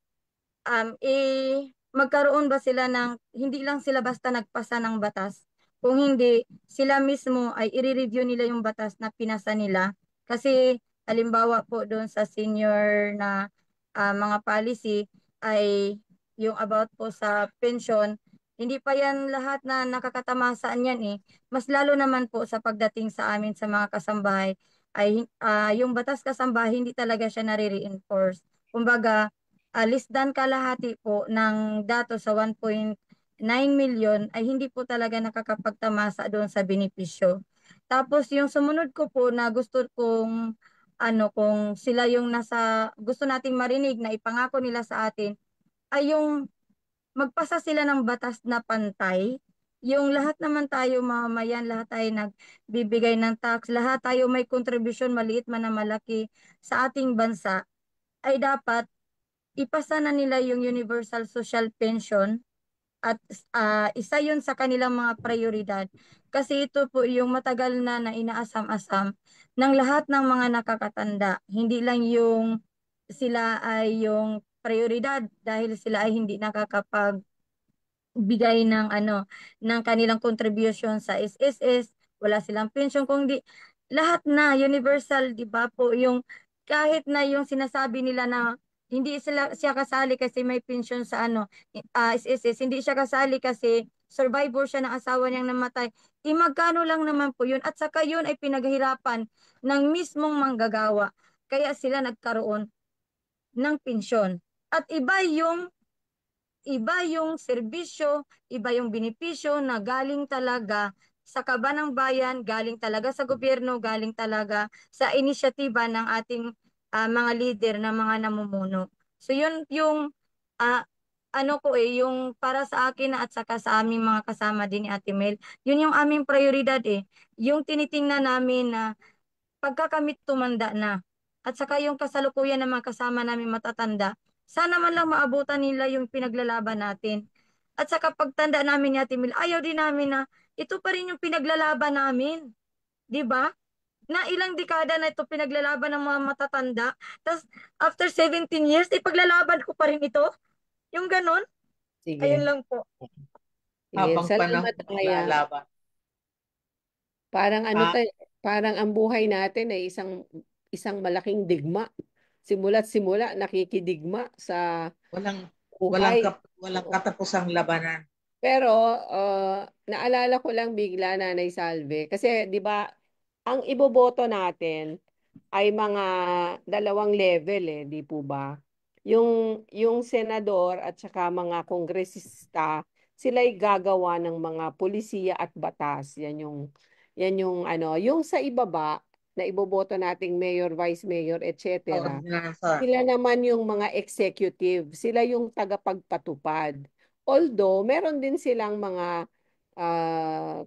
magkaroon ba sila ng, hindi lang sila basta nagpasa ng batas, kung hindi, sila mismo ay i-review nila yung batas na pinasa nila. Kasi, halimbawa po doon sa senior na mga policy, ay yung about po sa pension, hindi pa yan lahat na nakakatamasaan yan eh. Mas lalo naman po sa pagdating sa amin sa mga kasambahay, ay yung batas kasambahay, hindi talaga siya nare-reinforce. Kumbaga, less than kalahati po ng datos sa 1.9 million ay hindi po talaga nakakapagtamasa doon sa benepisyo. Tapos yung sumunod ko po na gusto kong kung sila yung gusto nating marinig na ipangako nila sa atin ay yung magpasa sila ng batas na pantay. Yung lahat naman tayo mamamayan, lahat tayo nagbibigay ng tax, lahat tayo may kontribusyon maliit man na malaki sa ating bansa ay dapat ipasa na nila yung Universal Social Pension at isa yun sa kanilang mga prioridad. Kasi ito po yung matagal na inaasam-asam ng lahat ng mga nakakatanda. Hindi lang yung sila ay yung prioridad dahil sila ay hindi nakakapag bigay ng ng kanilang contribution sa SSS, wala silang pension kung di lahat na universal, 'di ba po, yung kahit na yung sinasabi nila na hindi siya kasali kasi may pension sa SSS, hindi siya kasali kasi survivor siya ng asawa niyang namatay. Magkano lang naman po yun at saka yun ay pinaghirapan ng mismong manggagawa. Kaya sila nagkaroon ng pensyon. At iba yung serbisyo, iba yung benepisyo na galing talaga sa kaba ng bayan, galing talaga sa gobyerno, galing talaga sa inisyatiba ng ating mga leader na mga namumuno. So yun yung ah, yung para sa akin at saka sa aming mga kasama din ni Ate Mel, yun yung aming prioridad eh. Yung tinitingnan namin na pagka kami tumanda na, at saka yung kasalukuyan ng mga kasama namin matatanda, sana man lang maabutan nila yung pinaglalaban natin. At saka pagtanda namin ni Ate Mil, ayaw din namin na ito pa rin yung pinaglalaban namin. 'Di ba? Na ilang dekada na ito pinaglalaban ng mga matatanda. Tapos after 17 years, ipaglalaban ko pa rin ito. Yung ganon. Ayun Sige. lang po. Sige. Habang Salamat, panahon Aya. maglalaban. Parang Ah, parang ang buhay natin ay isang malaking digma. Simula't simula, nakikidigma sa walang buhay. walang katapusang labanan. Pero naalala ko lang bigla, Nanay Salve, kasi 'di ba ang iboboto natin ay mga dalawang level di po ba? Yung senador at saka mga kongresista, sila'y gagawa ng mga pulisiya at batas. Yan yung yung sa ibaba na iboboto nating mayor, vice mayor, etc. Ordinansa. Sila naman yung mga executive, sila yung tagapagpatupad. Although, meron din silang mga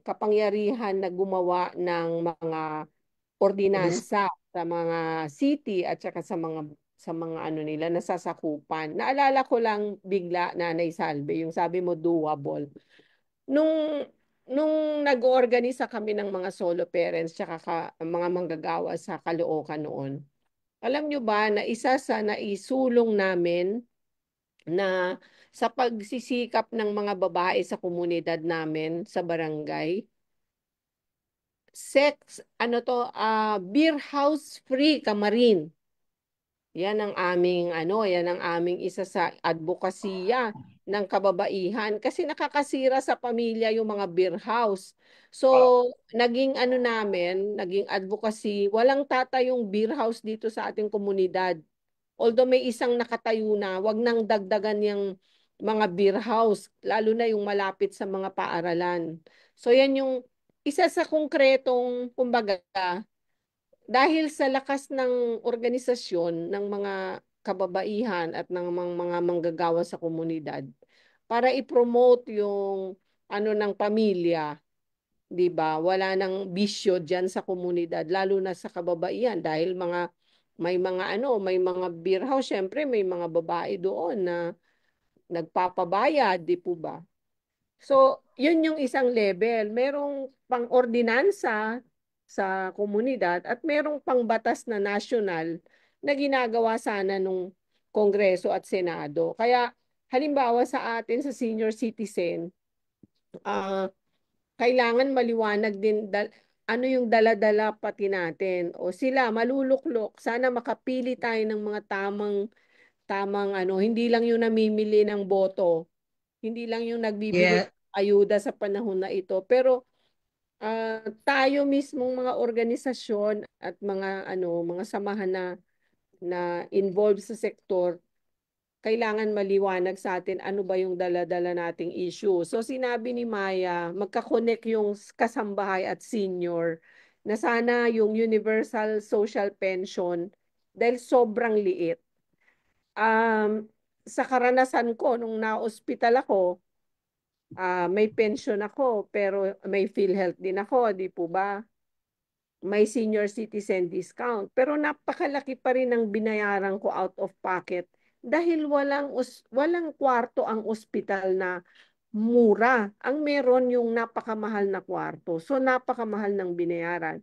kapangyarihan na gumawa ng mga Pulis. ordinansa sa mga city at saka sa mga nila nasasakupan. Naalala ko lang bigla, Nanay Salve, yung sabi mo doable. Nung nung nag-oorganisa kami ng mga solo parents tsaka mga manggagawa sa Caloocan noon, alam nyo ba na isa sa naisulong namin na sa pagsisikap ng mga babae sa komunidad namin sa barangay, beer house free kamarin. Yan ang aming isa sa advokasya ng kababaihan kasi nakakasira sa pamilya yung mga beer house. So, naging advocacy, walang tatayong beer house dito sa ating komunidad. Although may isang nakatayo na, wag nang dagdagan yung mga beer house, lalo na yung malapit sa mga paaralan. So, yan yung isa sa konkretong, kumbaga, dahil sa lakas ng organisasyon ng mga kababaihan at ng mga manggagawa sa komunidad para i-promote yung ng pamilya, 'di ba? Wala nang bisyo diyan sa komunidad, lalo na sa kababaihan dahil may mga beer house, syempre may mga babae doon na nagpapabayad, 'di po ba? So, yun yung isang level. Merong pang-ordinansa sa komunidad at merong pangbatas na national na ginagawa sana nung Kongreso at Senado. Kaya halimbawa sa atin sa senior citizen, ah, kailangan maliwanag din ano yung dala-dala pati natin. O sila maluluklok, sana makapili tayo ng mga tamang ano, hindi lang yung namimili ng boto, hindi lang yung nagbibigay Yeah. ayuda sa panahon na ito, pero tayo mismong mga organisasyon at mga mga samahan na involved sa sektor, kailangan maliwanag sa atin ano ba yung dala-dala nating issue. So sinabi ni Maya, magka-connect yung kasambahay at senior na sana yung universal social pension dahil sobrang liit. Sa karanasan ko nung na-hospital ako, may pension ako pero may PhilHealth din ako, di po ba? May senior citizen discount. Pero napakalaki pa rin ang binayaran ko out of pocket dahil walang kwarto ang ospital na mura. Ang meron yung napakamahal na kwarto. So napakamahal ng binayaran.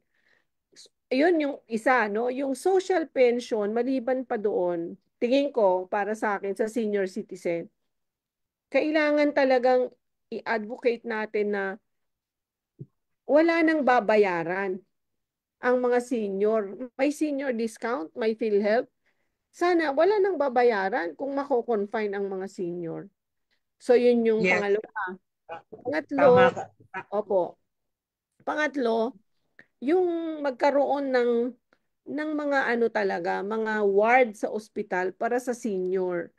Yun yung isa, no? Yung social pension, maliban pa doon, tingin ko para sa akin sa senior citizen, kailangan talagang i-advocate natin na wala nang babayaran ang mga senior. May senior discount, may PhilHealth. Sana wala nang babayaran kung mako-confine ang mga senior. So yun yung Yes. pangalawa. Tama Pangatlo, ka. opo. Pangatlo, yung magkaroon ng mga ano talaga, mga ward sa ospital para sa senior.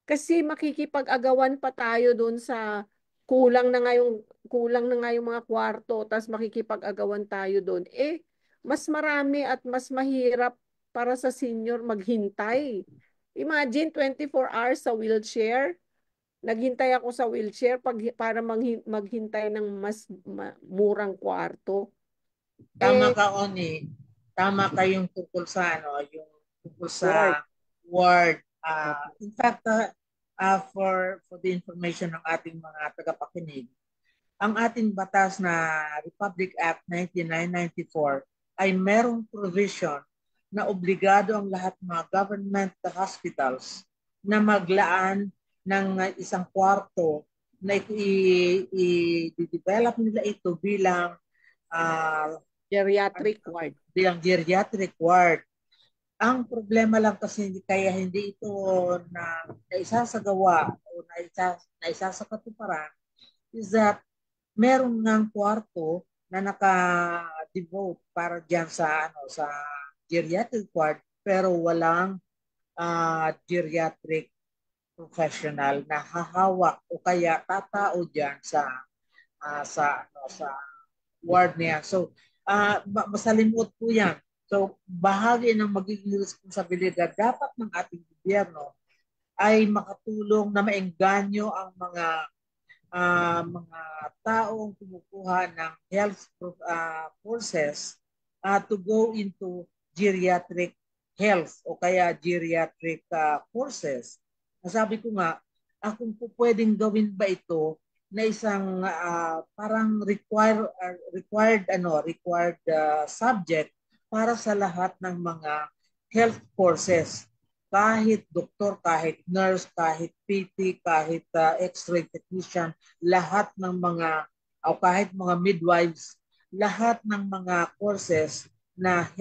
Kasi makikipag-agawan pa tayo doon sa kulang na nga yung mga kwarto, tapos makikipag-agawan tayo doon. Mas marami at mas mahirap para sa senior maghintay. Imagine 24 hours sa wheelchair. Naghintay ako sa wheelchair para maghintay ng mas murang kwarto. Tama ka, Oni. Tama ka yung tungkol sa yung tungkol Ward. sa ward. In fact, for the information ng ating mga tagapakinig, ang ating batas na Republic Act 1994 ay merong provision na obligado ang lahat ng mga government hospitals na maglaan ng isang kwarto na i-develop nila ito bilang Geriatric ward. bilang geriatric ward. Ang problema lang kasi kaya hindi ito na naisasagawa o naisasakatuparan is that meron ngang kwarto na naka-devote para diyan sa sa geriatric ward pero walang geriatric professional na hahawak o kaya tatao diyan sa ward niya. So masalimuot po yan. So bahagi ng magiging responsibilidad dapat ng ating gobyerno ay makatulong na maengganyo ang mga taong kumukuha ng health courses to go into geriatric health o kaya geriatric courses. Nasabi ko nga, kung pwedeng gawin ba ito na isang parang required subject para sa lahat ng mga health courses, kahit doktor, kahit nurse, kahit PT, kahit x-ray technician, lahat ng mga o kahit mga midwives, lahat ng mga courses na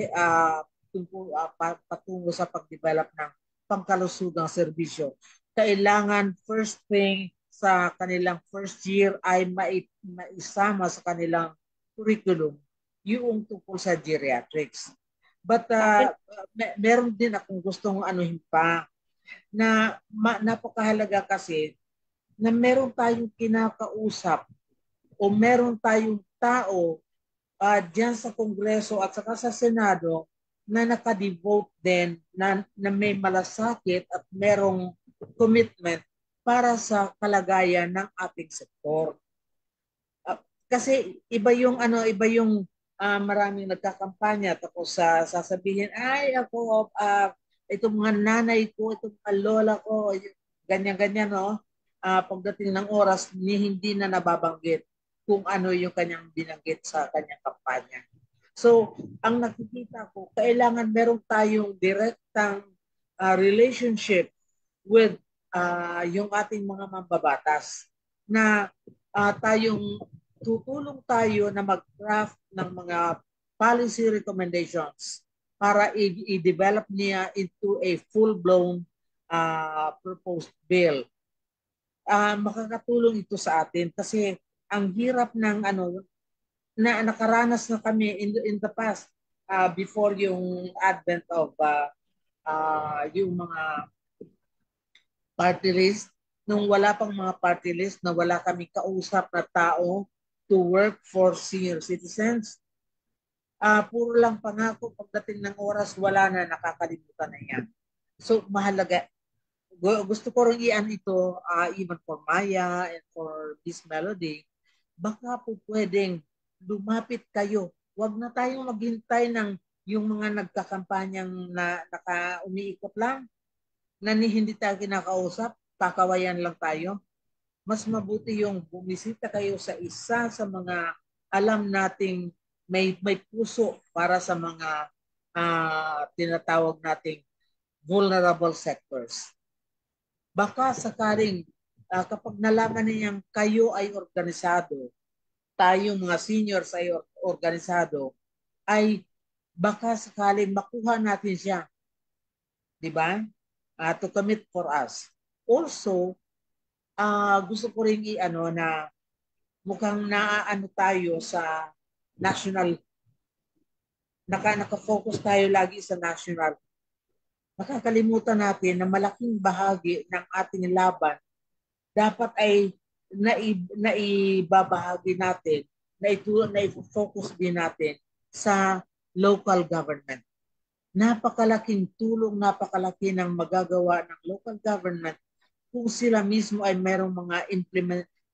patungo sa pagdevelop ng pangkalusugang serbisyo. Kailangan first thing sa kanilang first year ay maisama sa kanilang curriculum yung tungkol sa geriatrics. But meron din akong gustong anuhin pa na napakahalaga kasi na meron tayong kinakausap o meron tayong tao diyan sa Kongreso at saka sa Senado na nakadevote din na may malasakit at merong commitment para sa kalagayan ng ating sektor. Kasi iba yung maraming nagkakampanya tapos sasabihin, ay ako, itong mga nanay ko, itong mga lola ko, ganyan-ganyan, no? Pagdating ng oras, hindi na nababanggit kung ano yung kanyang binanggit sa kanyang kampanya. So, ang nakikita ko, kailangan meron tayong direktang relationship with yung ating mga mambabatas na tayong tutulong tayo na mag-craft ng mga policy recommendations para i-develop niya into a full-blown proposed bill. Makakatulong ito sa atin kasi ang hirap ng na nakaranas na kami in the past before yung advent of yung mga party list, nung wala pang mga party list na wala kami kausap na tao to work for senior citizens. Puro lang pangako, pagdating ng oras, wala na, nakakalimutan na yan. So, mahalaga. Gusto ko rin iyan ito, even for Maya and for this melody, baka po pwedeng lumapit kayo. Huwag na tayong maghintay ng yung mga nagkakampanyang na umiikot lang, na hindi tayo kinakausap, kakawayan lang tayo. Mas mabuti yung bumisita kayo sa isa sa mga alam nating may puso para sa mga tinatawag nating vulnerable sectors. Baka sakaling kapag nalaman niyang kayo ay organisado, tayong mga seniors ay organisado, ay baka sakaling makuha natin siya. Di ba? To commit for us. Also, gusto ko rin na mukhang naaano tayo sa national, naka-focus tayo lagi sa national. Nakakalimutan natin na malaking bahagi ng ating laban dapat ay naibabahagi natin, na-focus din natin sa local government. Napakalaking tulong, napakalaki ng magagawa ng local government kung sila mismo ay merong mga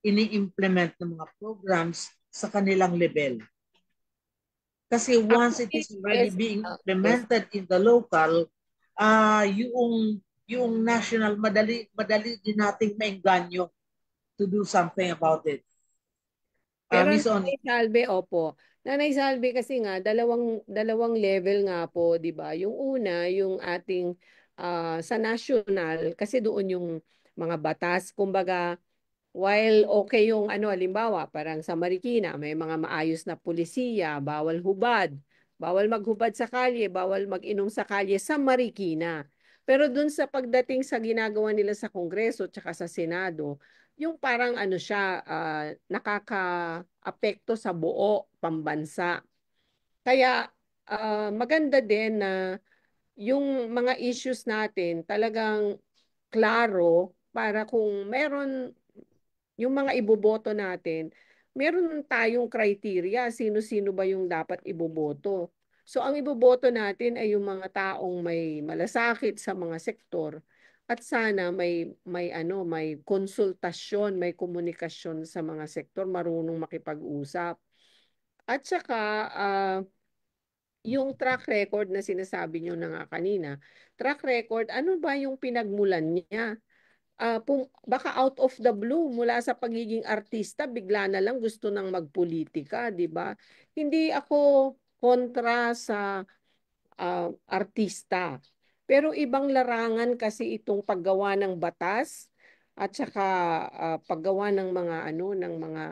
ini-implement ng mga programs sa kanilang level. Kasi once it is already being implemented in the local, yung national, madali din nating maengganyo to do something about it. Pero Nanay Salve, opo. Nanay Salve kasi nga, dalawang level nga po, di ba? Yung una, yung ating sa national, kasi doon yung mga batas, kumbaga, while okay yung halimbawa, parang sa Marikina, may mga maayos na pulisiya, bawal hubad, bawal maghubad sa kalye, bawal mag-inom sa kalye sa Marikina. Pero dun sa pagdating sa ginagawa nila sa Kongreso tsaka sa Senado, yung parang siya, nakaka-apekto sa buo pambansa. Kaya maganda din na yung mga issues natin talagang klaro para kung meron yung mga iboboto natin, meron tayong criteria sino-sino ba yung dapat iboboto. So ang iboboto natin ay yung mga taong may malasakit sa mga sektor at sana may konsultasyon, may komunikasyon sa mga sektor, marunong makipag-usap. At saka yung track record na sinasabi niyo na nga kanina, track record, ano ba yung pinagmulan niya? Baka out of the blue, mula sa pagiging artista, bigla na lang gusto nang magpolitika, di ba? Hindi ako kontra sa artista. Pero ibang larangan kasi itong paggawa ng batas at saka paggawa ng mga ng mga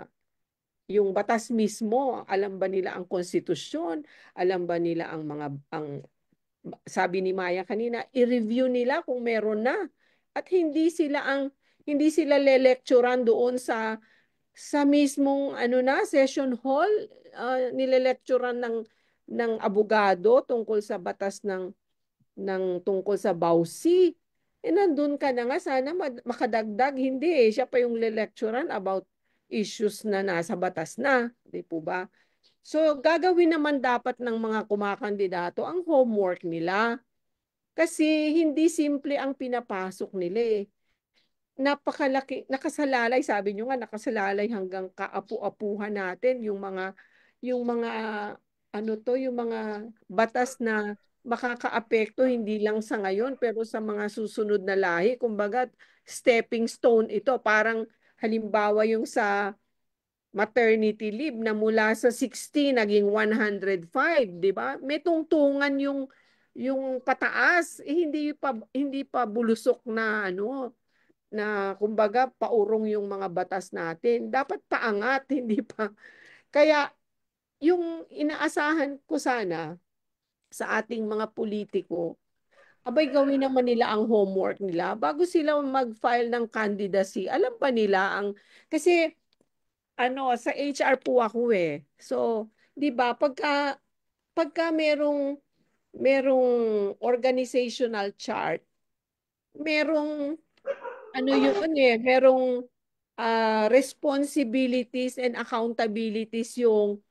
yung batas mismo, alam ba nila ang konstitusyon? Alam ba nila ang sabi ni Maya kanina, i-review nila kung meron na. At hindi sila le-lecturean doon sa mismong session hall, nile-lecturean ng abogado tungkol sa batas tungkol sa BAUSI. Nandun ka na nga, sana makadagdag. Hindi siya pa yung le-lecturean about issues na nasa batas na. Di po ba? So, gagawin naman dapat ng mga kumakandidato ang homework nila. Kasi hindi simple ang pinapasok nila eh. Napakalaki, nakasalalay, sabi nyo nga, nakasalalay hanggang kaapu-apuhan natin yung mga yung mga batas na makakaapekto hindi lang sa ngayon pero sa mga susunod na lahi. Kumbaga, stepping stone ito. Parang halimbawa yung sa maternity leave na mula sa 60 naging 105, di ba? May tungtungan yung pataas, hindi pa bulusok na ano na kumbaga paurong yung mga batas natin. Dapat paangat, hindi pa. Kaya yung inaasahan ko sana sa ating mga politiko, abay gawin naman nila ang homework nila bago sila mag-file ng candidacy. Alam pa nila kasi ano, sa HR po ako eh. So, 'di ba, pagka merong organizational chart, merong ano yun eh, merong responsibilities and accountabilities yung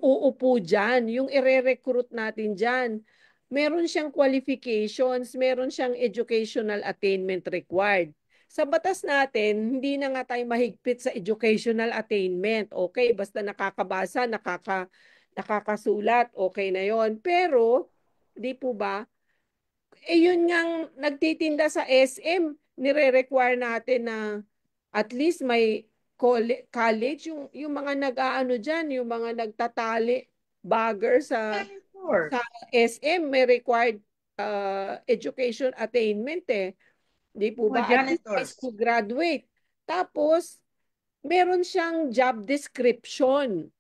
uupo dyan, yung ire-recruit natin dyan. Meron siyang qualifications, meron siyang educational attainment required. Sa batas natin, hindi na nga tayo mahigpit sa educational attainment. Okay, basta nakakabasa, nakakasulat, okay na yon. Pero, di po ba, yun ngang nagtitinda sa SM, nire-require natin na at least may college, yung mga nag-aano dyan, yung mga nagtatali, bagger Janitor. sa SM, may required education attainment eh. Di po Mga ba? At least high janitors. school graduate. Tapos, meron siyang job description.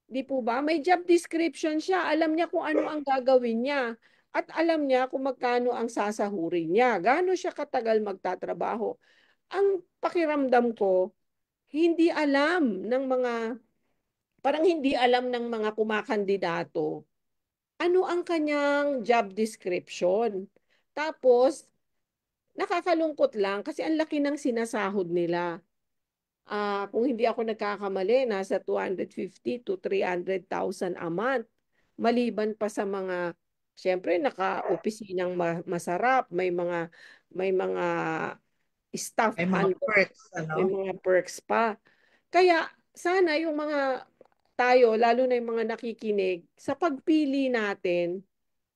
Di po ba? May job description siya. Alam niya kung ano ang gagawin niya. At alam niya kung magkano ang sasahurin niya. Gaano siya katagal magtatrabaho. Ang pakiramdam ko, hindi alam ng mga, parang hindi alam ng mga kumakandidato ano ang kanyang job description. Tapos, nakakalungkot lang kasi ang laki ng sinasahod nila. Kung hindi ako nagkakamali, nasa 250 to 300,000 a month. Maliban pa sa mga, syempre, naka-opisinang masarap, may mga staff May mga under, perks, may ano? mga perks pa. Kaya sana yung mga tayo, lalo na yung mga nakikinig, sa pagpili natin,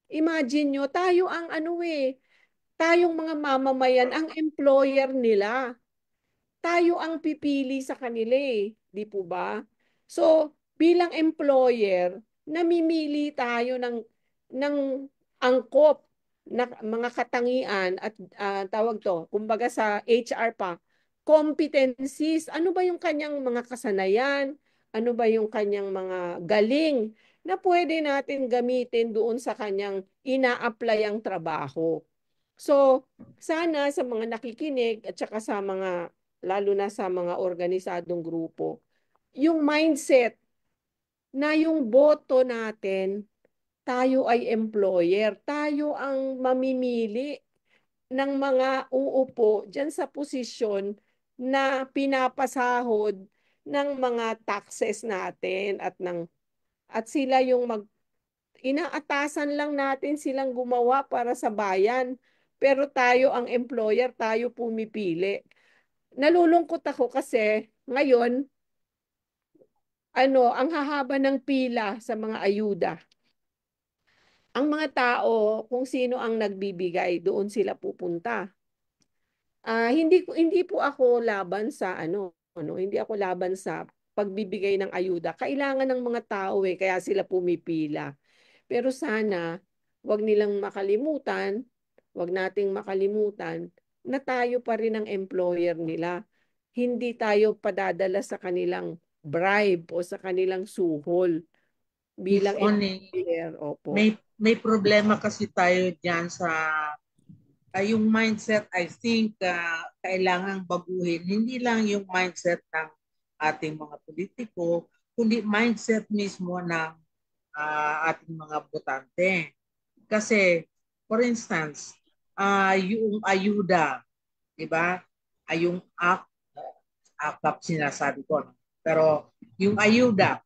imagine nyo, tayo ang ano eh, tayong mga mamamayan, ang employer nila. Tayo ang pipili sa kanila eh, di po ba? So, bilang employer, namimili tayo ng angkop na mga katangian at tawag to, kumbaga sa HR pa, competencies. Ano ba yung kanyang mga kasanayan? Ano ba yung kanyang mga galing na pwede natin gamitin doon sa kanyang ina-apply ang trabaho? So, sana sa mga nakikinig at saka sa mga lalo na sa mga organisadong grupo, yung mindset na yung boto natin, tayo ay employer, tayo ang mamimili ng mga uupo dyan sa posisyon na pinapasahod ng mga taxes natin at sila yung inaatasan lang natin silang gumawa para sa bayan. Pero tayo ang employer, tayo pumipili. Nalulungkot ako kasi ngayon, ang hahaba ng pila sa mga ayuda. Ang mga tao, kung sino ang nagbibigay, doon sila pupunta. Hindi po ako laban sa hindi ako laban sa pagbibigay ng ayuda. Kailangan ng mga tao kaya sila pumipila. Pero sana, wag nilang makalimutan, wag nating makalimutan na tayo pa rin ang employer nila. Hindi tayo padadala sa kanilang bribe o sa kanilang suhol Miss bilang Oni, employer. Opo. may problema kasi tayo diyan sa yung mindset. I think kailangang baguhin. Hindi lang yung mindset ng ating mga politiko, kundi mindset mismo ng ating mga botante. Kasi, for instance, yung ayuda, di ba? Yung AKAP sinasabi ko. No? Pero yung ayuda,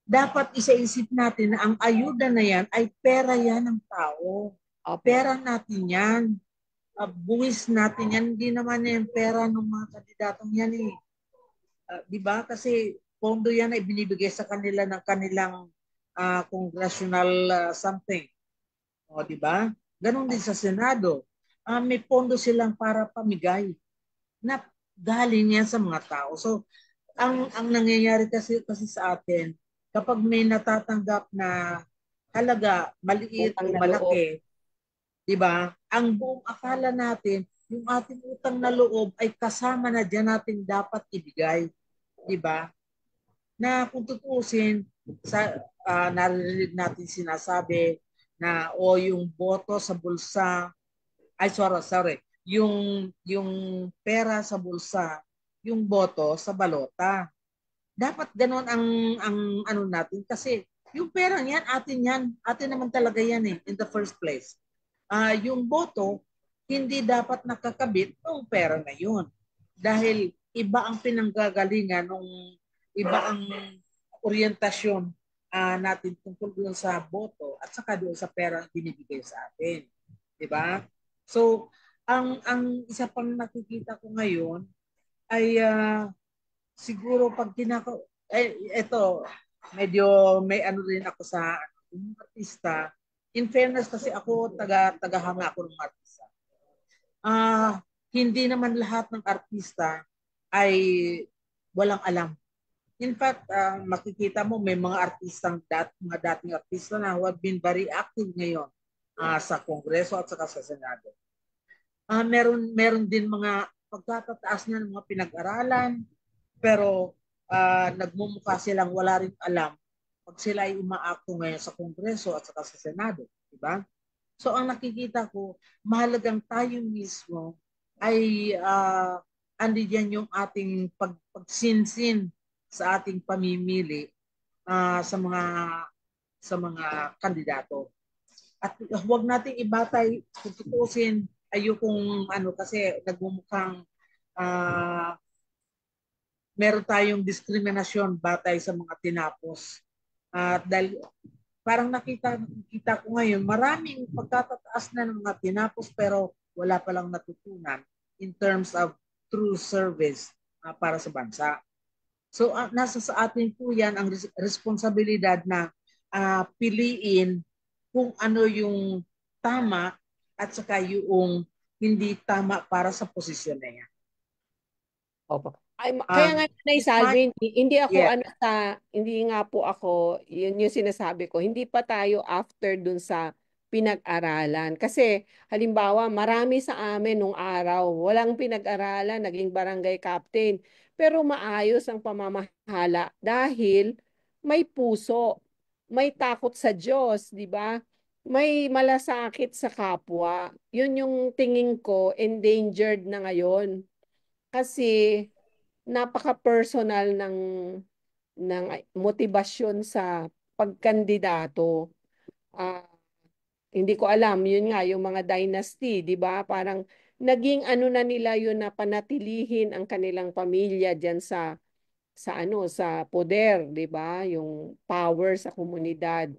dapat isaisip natin na ang ayuda na yan ay pera yan ng tao. Opo. Pera natin yan. Buwis natin yan. Hindi naman yan pera ng mga kandidatong yan eh. Di ba? Kasi pondo yan ay binibigay sa kanila ng kanilang congressional something. O, di ba? Ganon din sa Senado. May pondo silang para pamigay na galing yan sa mga tao. So, ang nangyayari kasi sa atin, kapag may natatanggap na halaga, maliit Utang o na loob. malaki, di ba? Ang buong akala natin, yung ating utang na loob ay kasama na dyan natin dapat ibigay. Di ba? Na kung tutusin, narinig natin sinasabi na yung boto sa bulsa, ay sorry, yung pera sa bulsa, yung boto sa balota. Dapat ganoon ang ano natin kasi yung pera niyan atin naman talaga yan in the first place. Yung boto hindi dapat nakakabit ng pera na yun dahil iba ang pinanggagalingan iba ang orientasyon natin tungkol doon sa boto at saka doon sa pera binibigay sa atin. 'Di ba? So, ang isa pang nakikita ko ngayon ay siguro pag ito medyo may ano rin ako sa artista. In fairness kasi ako tagahanga ako ng artista. Hindi naman lahat ng artista ay walang alam. In fact, makikita mo may mga mga dating artista na who have been very active ngayon sa Kongreso at saka sa Senado. Meron din mga pagtatataas na ng mga pinag-aralan, pero nagmumukha silang wala rin alam pag sila ay umaakto ngayon sa Kongreso at saka sa Senado. Diba? So ang nakikita ko, mahalagang tayo mismo ay andiyan yung ating pagsinsin sa ating pamimili sa mga kandidato. At huwag nating ibatay kung tutusin ayokong kasi nagmumukhang meron tayong diskriminasyon batay sa mga tinapos. Dahil parang nakita ko ngayon, maraming pagkatataas na ng mga tinapos pero wala palang natutunan in terms of true service para sa bansa. So nasa sa atin po yan ang responsibilidad na piliin kung ano yung tama at saka yung hindi tama para sa posisyon na yan. Opo. Kaya nga Nanay Salvi, hindi ako yeah. hindi nga po ako, yun yung sinasabi ko, hindi pa tayo after dun sa pinag-aralan. Kasi halimbawa, marami sa amin nung araw, walang pinag-aralan, naging barangay captain. Pero maayos ang pamamahala dahil may puso, may takot sa Diyos, di ba? May malasakit sa kapwa. Yun yung tingin ko, endangered na ngayon. Kasi napaka-personal ng motibasyon sa pagkandidato. Hindi ko alam, yun nga, yung mga dynasty, di ba? Parang naging ano na nila yun na panatilihin ang kanilang pamilya diyan sa poder, di ba? Yung power sa komunidad.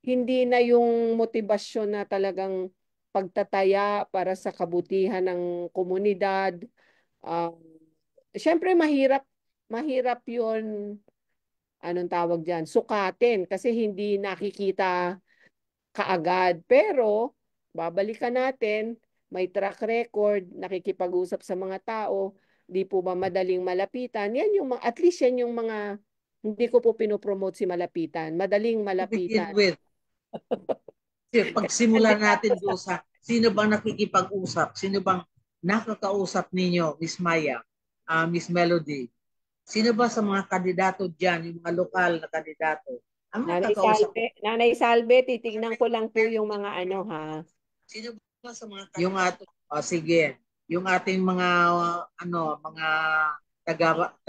Hindi na yung motibasyon na talagang pagtataya para sa kabutihan ng komunidad. Siyempre mahirap yun, anong tawag diyan, sukatin kasi hindi nakikita kaagad. Pero babalikan natin, may track record, nakikipag-usap sa mga tao, di po ba madaling malapitan? Yan yung at least yan yung mga, hindi ko po pinopromote si malapitan, madaling malapitan. To begin with. Pagsimulan natin doon sa sino bang nakikipag-usap, sino bang nakakausap ninyo, Miss Maya, Miss Melody. Sino ba sa mga kandidato dyan, yung mga lokal na kandidato? Ang nakakausap. Nanay Salve, titignan ko lang po yung mga ha. Sino ba sa mga kandidato? Sige. Yung ating mga mga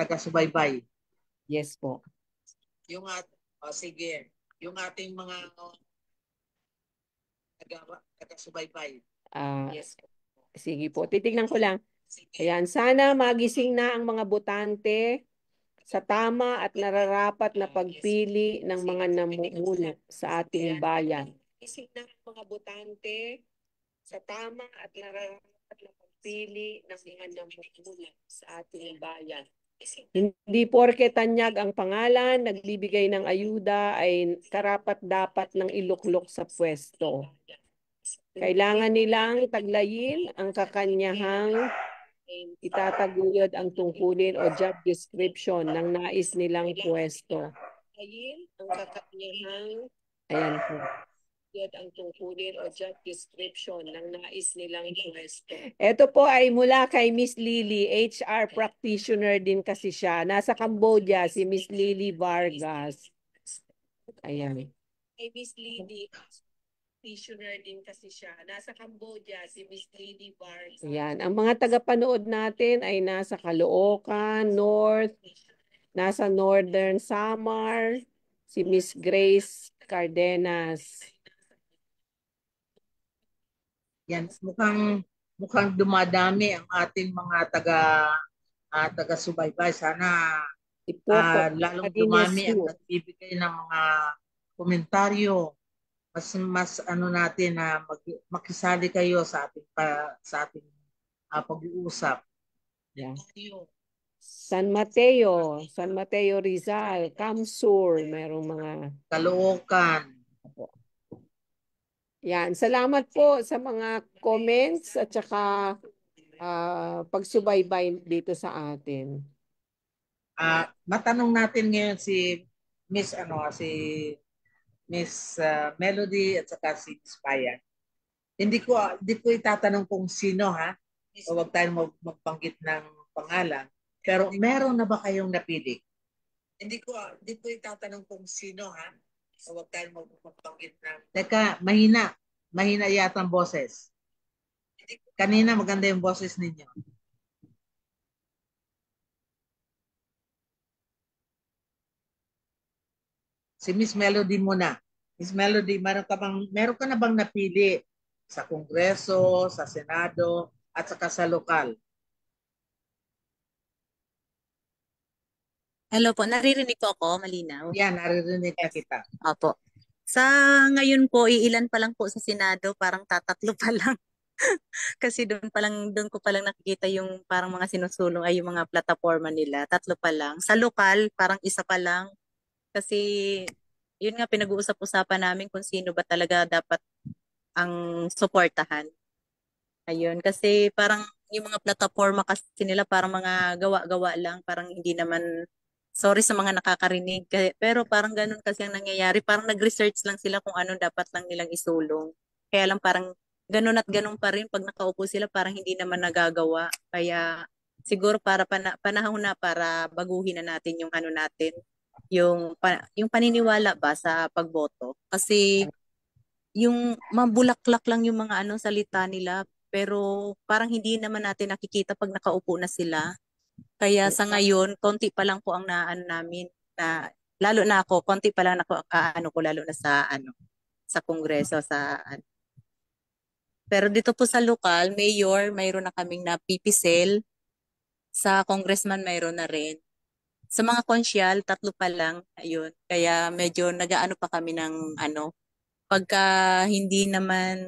taga-subaybay. Yes po. Yung sige. Yung ating mga taga-subaybay. Yes. Sige po, titignan ko lang. Ayan, sana magising na ang mga botante sa tama at nararapat na pagpili ng mga namumuno sa ating bayan. Magising na ang mga botante sa tama at nararapat na pagpili ng mga namumuno sa ating bayan. Hindi porke tanyag ang pangalan, nagbibigay ng ayuda ay karapat-dapat ng iluklok sa pwesto. Kailangan nilang taglayin ang kakanyahang itataguyod ang tungkulin o job description ng nais nilang pwesto. Ayan po. Ang tungkulin o job description ng nais nilang pwesto. Ito po ay mula kay Miss Lily, HR practitioner din kasi siya. Nasa Cambodia si Miss Lily Vargas. Ayan. Kay Miss Lily, practitioner din kasi siya. Nasa Cambodia si Miss Lily Vargas. Ayan. Ang mga tagapanood natin ay nasa Caloocan, North, nasa Northern Samar, si Miss Grace Cardenas. Yan, mukhang dumadami ang ating mga taga-subaybay. Sana lalong dumami ang nagbibigay ng mga komentaryo. Mas ano natin na makisali kayo sa ating pag-uusap. Yeah. San Mateo Rizal, Kamsur, merong mga Caloocan. Yan, salamat po sa mga comments at saka pagsubaybay dito sa atin. Matanong natin ngayon si Miss Melody at saka si Miss Payan. Hindi ko itatanong kung sino ha. O wag tayong magbanggit ng pangalan. Pero meron na ba kayong napili? Hindi ko itatanong kung sino ha. O wag tayong magbanggit ng... Teka, mahina. Mahina yata ang boses. Kanina maganda yung boses ninyo. Si Miss Melody muna. Miss Melody, meron ka na bang napili sa Kongreso, sa Senado, at saka sa lokal? Hello po, naririnig po ako, malinaw? Yan, naririnig na kita. Opo. Sa ngayon po, iilan pa lang po sa Senado, parang tatatlo pa lang. Kasi doon ko pa lang nakikita yung parang mga sinusulong ay yung mga plataforma nila, tatlo pa lang. Sa lokal, parang isa pa lang. Kasi yun nga pinag-uusap-usapan namin kung sino ba talaga dapat ang suportahan. Ayun, kasi parang yung mga plataforma kasi nila parang mga gawa-gawa lang, parang hindi naman, sorry sa mga nakakarinig, pero parang ganun kasi ang nangyayari, parang nag-research lang sila kung ano dapat lang nilang isulong. Kaya lang parang ganun at ganun pa rin, pag nakaupo sila parang hindi naman nagagawa. Kaya siguro para panahon na para baguhin na natin yung ano natin, yung paniniwala ba sa pagboto. Kasi yung mabulaklak lang yung mga salita nila, pero parang hindi naman natin nakikita pag nakaupo na sila. Kaya sa ngayon, konti pa lang po ang naano namin na lalo na ako, konti pa lang ko lalo na sa kongreso Pero dito po sa lokal, mayor, mayroon na kaming napipisel. Sa congressman mayroon na rin. Sa mga konsyal, tatlo pa lang, ayun. Kaya medyo nagaano pa kami ng pagka hindi naman,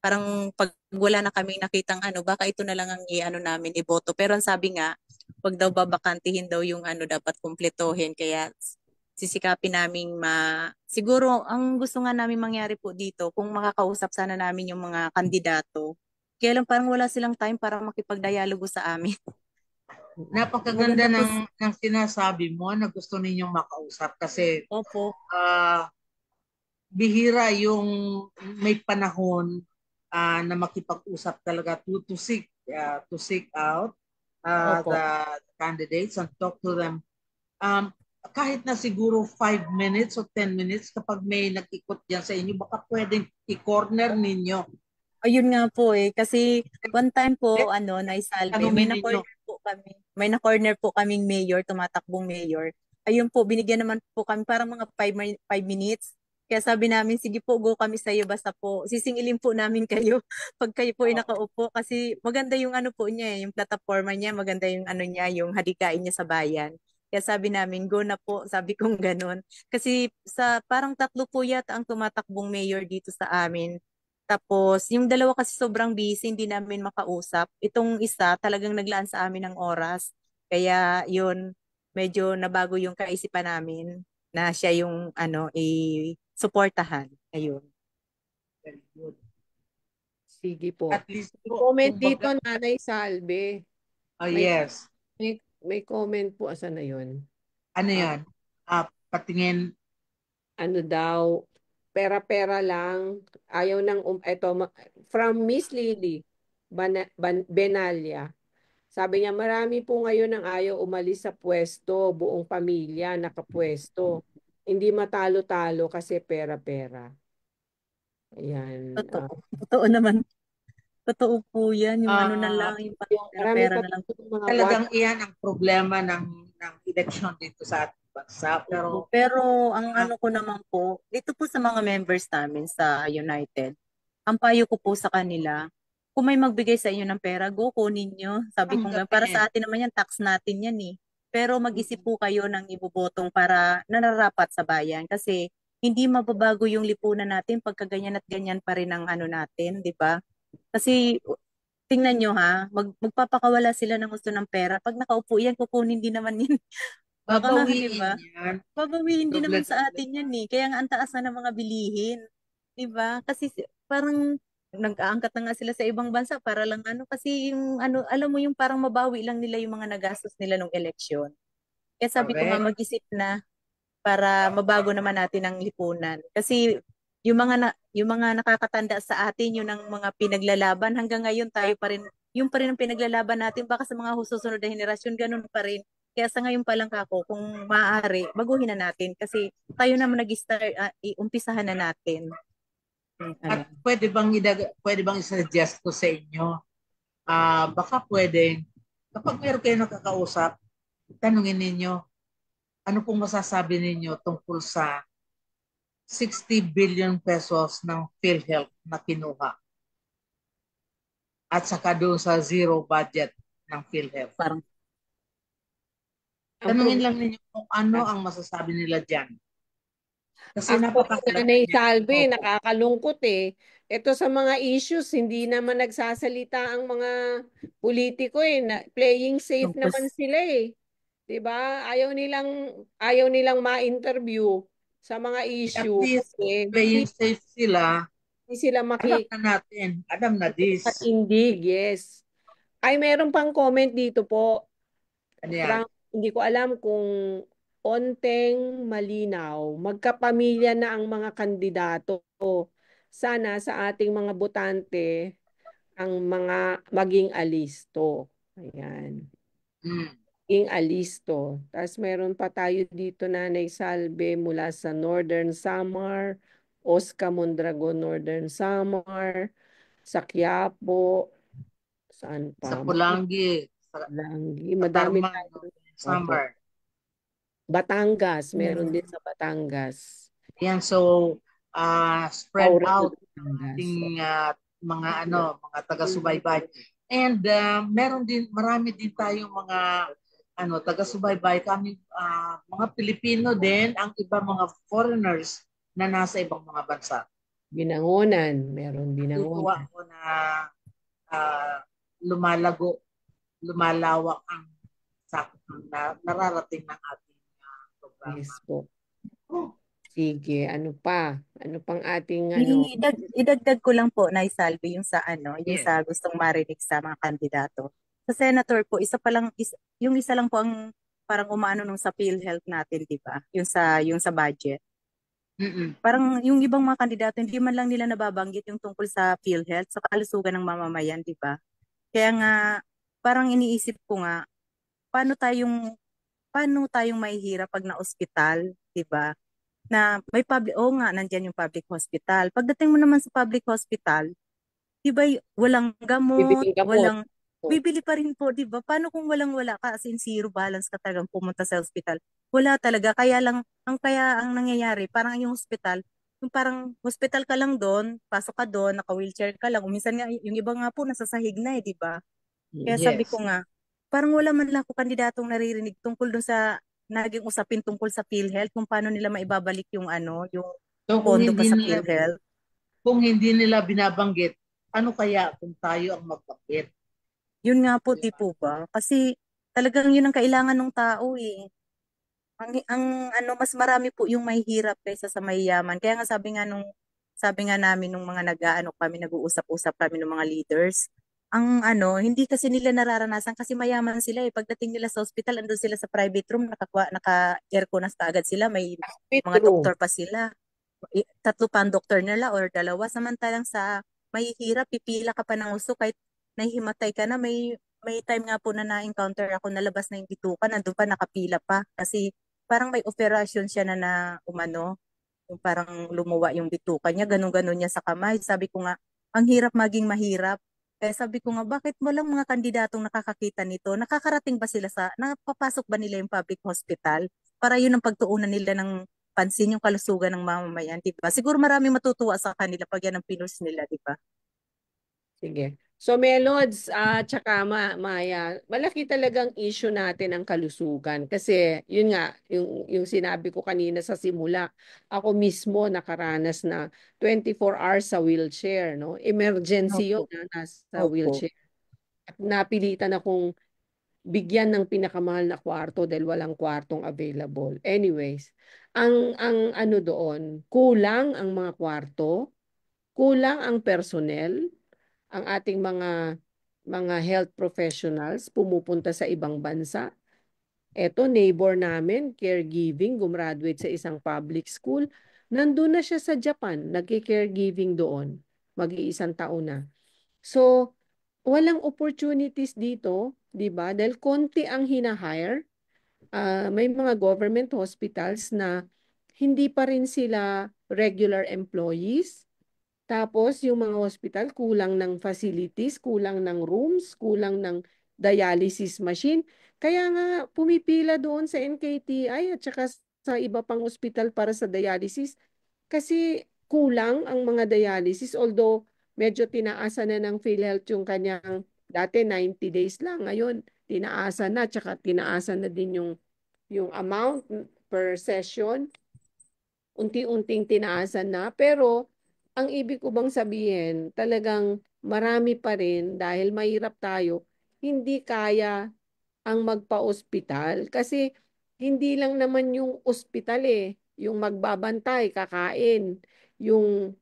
parang pag wala na kaming nakitang baka ito na lang ang namin iboto. Pero ang sabi nga, wag daw babakantihin daw yung dapat kumpletohin. Kaya sisikapin naming siguro ang gusto nga namin mangyari po dito, kung makakausap sana namin yung mga kandidato. Kaya lang parang wala silang time para makipagdialogo sa amin. Napakaganda ng sinasabi mo na gusto ninyong makausap kasi Opo. Bihira yung may panahon na makipag-usap talaga to seek out the candidates and talk to them. Kahit na siguro 5 minutes o 10 minutes kapag may nag-ikot dyan sa inyo, baka pwedeng i-corner ninyo. Ayun nga po kasi one time po naisalve, may na-corner po kaming mayor, tumatakbong mayor. Ayun po, binigyan naman po kami parang mga 5 minutes. Kaya sabi namin, sige po, go kami sa iyo, basta po sisingilin po namin kayo pag kayo po ay nakaupo, kasi maganda yung po niya, yung plataforma niya, maganda yung niya, yung hadikain niya sa bayan. Kaya sabi namin, go na po, sabi kong ganun. Kasi parang tatlo po yata ang tumatakbong mayor dito sa amin. Tapos, yung dalawa kasi sobrang busy, hindi namin makausap. Itong isa, talagang naglaan sa amin ng oras. Kaya, yun, medyo nabago yung kaisipan namin na siya yung, i-suportahan. Ayun. Very good. Sige po. At least comment dito, Nanay Salve. Oh, May, yes. may comment po, asan na yun? Ano Ah, yan? Patingin. ano daw, pera-pera lang, ayaw ng, from Miss Lily Benalya. Sabi niya, marami po ngayon ang ayaw umalis sa pwesto, buong pamilya nakapwesto. Hindi matalo-talo kasi pera-pera. Ayan. Totoo. Totoo naman. Totoo po yan. Yung ano na Ah, lang, yung Yung marami pera-pera pa na lang. dito mga talagang iyan ang problema ng eleksyon dito sa ating bansa. Opo. Pero Pero ang ah, ano ko naman po, dito po sa mga members namin sa United, ang payo ko po sa kanila, kung may magbigay sa inyo ng pera, go kunin nyo. Sabi ko nga, para tanggapin. sa atin naman yan, tax natin yan eh. Pero mag-isip Mm. po kayo ng ibobotong para nanarapat sa bayan. Kasi hindi mababago yung lipunan natin pagka ganyan at ganyan pa rin ang ano natin, di ba? Kasi tingnan nyo ha, magpapakawala sila ng gusto ng pera. Pag nakaupo yan, kukunin din naman yan. Baka nga, di Babawiin ba? yan. Babawihin din naman sa Doble-doble. atin yan eh. Kaya nga ang taas na ng mga bilihin. 'Di ba? Kasi parang nag-aangkat na nga sila sa ibang bansa para lang ano kasi yung ano alam mo yung parang mabawi lang nila yung mga nagastos nila nung eleksyon. Kaya sabi ko nga Correct. mag-isip na para mabago naman natin ang lipunan. Kasi yung mga nakakatanda sa atin yun ang mga pinaglalaban hanggang ngayon tayo pa rin yung pa rin ang pinaglalaban natin baka sa mga susunod na henerasyon ganun pa rin. Kaya sa ngayon pa lang kako kung maaari baguhin na natin kasi tayo naman nag-start iumpisahan na natin. Ano. At pwede bang i-suggest ko sa inyo, baka pwede, kapag meron kayo nakakausap, tanungin ninyo, ano pong masasabi ninyo tungkol sa 60 billion pesos ng PhilHealth na kinuha at saka doon sa zero budget ng PhilHealth. Parang ang Tanungin lang problema. ninyo kung ano ang masasabi nila dyan. Kasi Actually, napakahalaga Nanay niya. Salve, Opo. nakakalungkot eh. Ito sa mga issues, hindi naman nagsasalita ang mga politiko eh. Playing safe tungkol naman sila eh. 'Di ba? Ayaw nilang ma-interview sa mga At issue least, kasi playing safe sila, hindi sila alam na natin, alam na this. makiindig, yes. Ay, meron pang comment dito po. Ano yan? Frank, hindi ko alam kung onteng malinaw. Magkapamilya na ang mga kandidato. Sana sa ating mga botante ang mga maging alisto. Ayan. Hmm. Maging alisto. Tapos meron pa tayo dito Nanay Salve mula sa Northern Samar, Oscar Mondragon Northern Samar, sa Quiapo, saan Sa pa? Pulangi, Langgi, sa madami Tarman, tayo. Opo. Summer. Batangas, meron din mm, sa Batangas. Yan, so spread Tauro sa out Batangas. ating mga taga-subaybay. And marami din tayong mga taga-subaybay kami, mga Pilipino din, ang iba mga foreigners na nasa ibang mga bansa. Binangonan, meron Natutuwa binangonan. ko na ah, lumalawak ang sakop na nararating ng ating programa. Yes po. Sige, ano pa? Ano pang ating idagdag ko lang po na Salvi yung sa ano, yung Yes. sa gustong marinig sa mga kandidato. Sa senator po, yung isa lang po ang parang umaano nung sa PhilHealth natin, di ba? Yung sa budget. Mm-mm. Parang yung ibang mga kandidato, hindi man lang nila nababanggit yung tungkol sa PhilHealth, sa kalusugan ng mamamayan, di ba? Kaya nga, parang iniisip ko nga, paano tayong, paano tayong mahihirap pag na-ospital, di ba? Na may public, oo nga, nandyan yung public hospital. Pagdating mo naman sa public hospital, di ba, walang gamot, bibigyan ka po? bibili pa rin po, di ba? Paano kung walang-wala ka, as in zero balance ka talagang pumunta sa hospital? Wala talaga, kaya ang nangyayari, parang yung hospital, yung parang hospital ka lang doon, pasok ka doon, naka-wheelchair ka lang, minsan nga, yung iba nga po, nasa sahig na di ba? Kaya sabi ko Yes. nga, parang wala man lang ako kandidatong naririnig tungkol doon sa naging usapin tungkol sa PhilHealth, kung paano nila maibabalik yung yung So pondo pa sa PhilHealth. kung hindi nila binabanggit, ano kaya kung tayo ang magbanggit? Yun nga po, di Diba? po ba? Kasi talagang yun ang kailangan ng tao eh. Ang mas marami po yung may hirap kaysa sa may yaman. Kaya nga sabi nga namin nung mga nag-aano kami, nag-uusap-usap kami ng mga leaders, hindi kasi nila nararanasan kasi mayaman sila eh. Pagdating nila sa hospital, andun sila sa private room, naka-aircon na agad sila, may mga True. doktor pa sila. Tatlo pa ang doktor nila or dalawa. Samantalang sa mahihirap, pipila ka pa ng gusto kahit nahihimatay ka na. May time nga po na na-encounter ako, nalabas na yung bituka, nandun pa nakapila pa. Kasi parang may operasyon siya na umano, yung parang lumuwa yung bituka niya, ganun-ganun niya sa kamay. Sabi ko nga, ang hirap maging mahirap. Kaya sabi ko nga, bakit walang mga kandidatong nakakakita nito? Nakakarating ba sila nakapapasok ba nila yung public hospital? Para yun ang pagtuunan nila ng pansin yung kalusugan ng mamamayan, di ba? Siguro maraming matutuwa sa kanila pag yan ang pinush nila, di ba? Sige. So Melods, tsaka Maya, malaki talagang issue natin ang kalusugan. Kasi yun nga, yung sinabi ko kanina sa simula, ako mismo nakaranas na 24 hours sa wheelchair. No? Emergency Opo. yun na nasa Opo. wheelchair. At napilitan akong bigyan ng pinakamahal na kwarto dahil walang kwartong available. Anyways, ang ano doon, kulang ang mga kwarto, kulang ang personnel, ang ating mga health professionals pumupunta sa ibang bansa. Eto, neighbor namin, caregiving, gumraduate sa isang public school. Nandun na siya sa Japan, nagki-caregiving doon. Mag-iisang taon na. So, walang opportunities dito, di ba? Dahil konti ang hinahire. May mga government hospitals na hindi pa rin sila regular employees. Tapos yung mga hospital, kulang ng facilities, kulang ng rooms, kulang ng dialysis machine. Kaya nga pumipila doon sa NKTI at saka sa iba pang hospital para sa dialysis. Kasi kulang ang mga dialysis. Although medyo tinaasan na ng PhilHealth yung kanyang dati 90 days lang. Ngayon, tinaasan na, tsaka tinaasan na din yung amount per session. Unti-unting tinaasan na. Pero ang ibig ko bang sabihin, talagang marami pa rin dahil mahirap tayo, hindi kaya ang magpa-ospital. Kasi hindi lang naman yung ospital eh, yung magbabantay, kakain, yung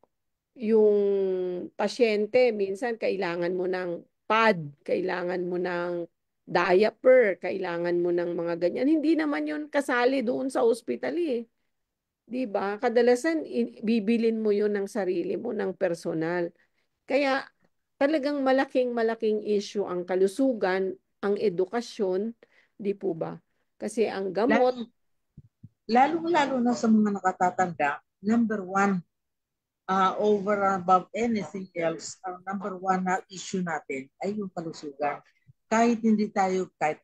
yung pasyente, minsan kailangan mo ng pad, kailangan mo ng diaper, kailangan mo ng mga ganyan. Hindi naman yun kasali doon sa ospital eh. 'Di ba? Kadalasan bibilin mo 'yon ng sarili mo, ng personal. Kaya talagang malaking-malaking issue ang kalusugan, ang edukasyon, 'di po ba? Kasi ang gamot, Lalo na sa mga nakatatanda, number one, over and above anything else, ang number one na issue natin ay yung kalusugan. Kahit hindi tayo, kahit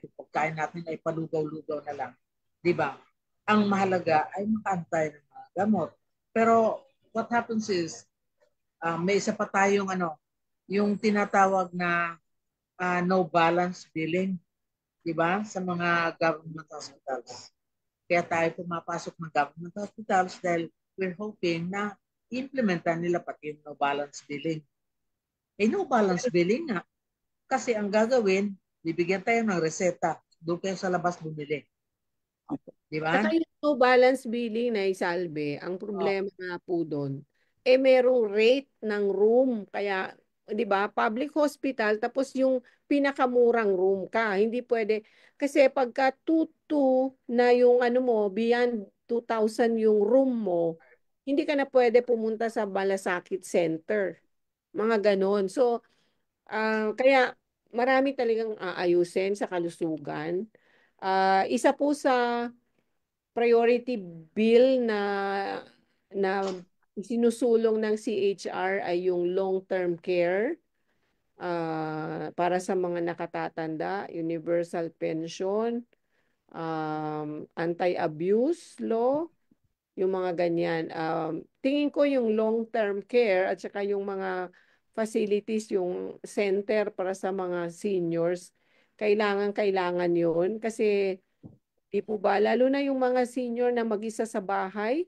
yung pagkain natin ay palugaw-lugaw na lang. Di ba? Ang mahalaga ay makaantay ng mga gamot. Pero what happens is, may isa pa tayong yung tinatawag na no balance billing, di ba? Sa mga government hospitals. Kaya tayo pumapasok ng government hospitals dahil we're hoping na implementan nila pati yung no balance billing. No balance billing nga. Kasi ang gagawin, bibigyan tayo ng reseta. Doon kayo sa labas bumili. Di ba? saka yung no balance billing na isalbe, ang problema nga po doon, merong rate ng room. Kaya, di ba, public hospital, tapos yung pinakamurang room ka. Hindi pwede, kasi pagka 2,2 na yung ano mo, beyond 2,000 yung room mo, hindi ka na pwede pumunta sa Malasakit Center. Mga ganon. So, kaya marami talagang aayusin sa kalusugan. Isa po sa priority bill na sinusulong ng CHR ay yung long-term care para sa mga nakatatanda, universal pension, anti-abuse law, yung mga ganyan. Tingin ko yung long-term care at saka yung mga facilities, yung center para sa mga seniors, kailangan yun kasi di po ba, lalo na yung mga senior na mag-isa sa bahay,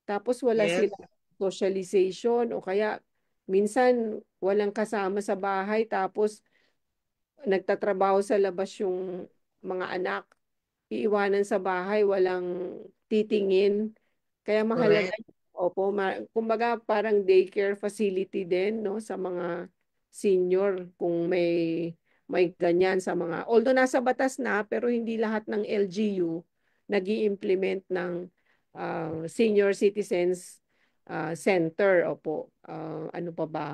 tapos wala Yes. sila socialization o kaya minsan walang kasama sa bahay tapos nagtatrabaho sa labas yung mga anak, iiwanan sa bahay, walang titingin. Kaya mahalaga, Correct. opo, kumbaga parang daycare facility din, no, sa mga senior kung may ganyan sa mga, although nasa batas na, pero hindi lahat ng LGU nag-i-implement ng senior citizens center. Opo. Ano pa ba?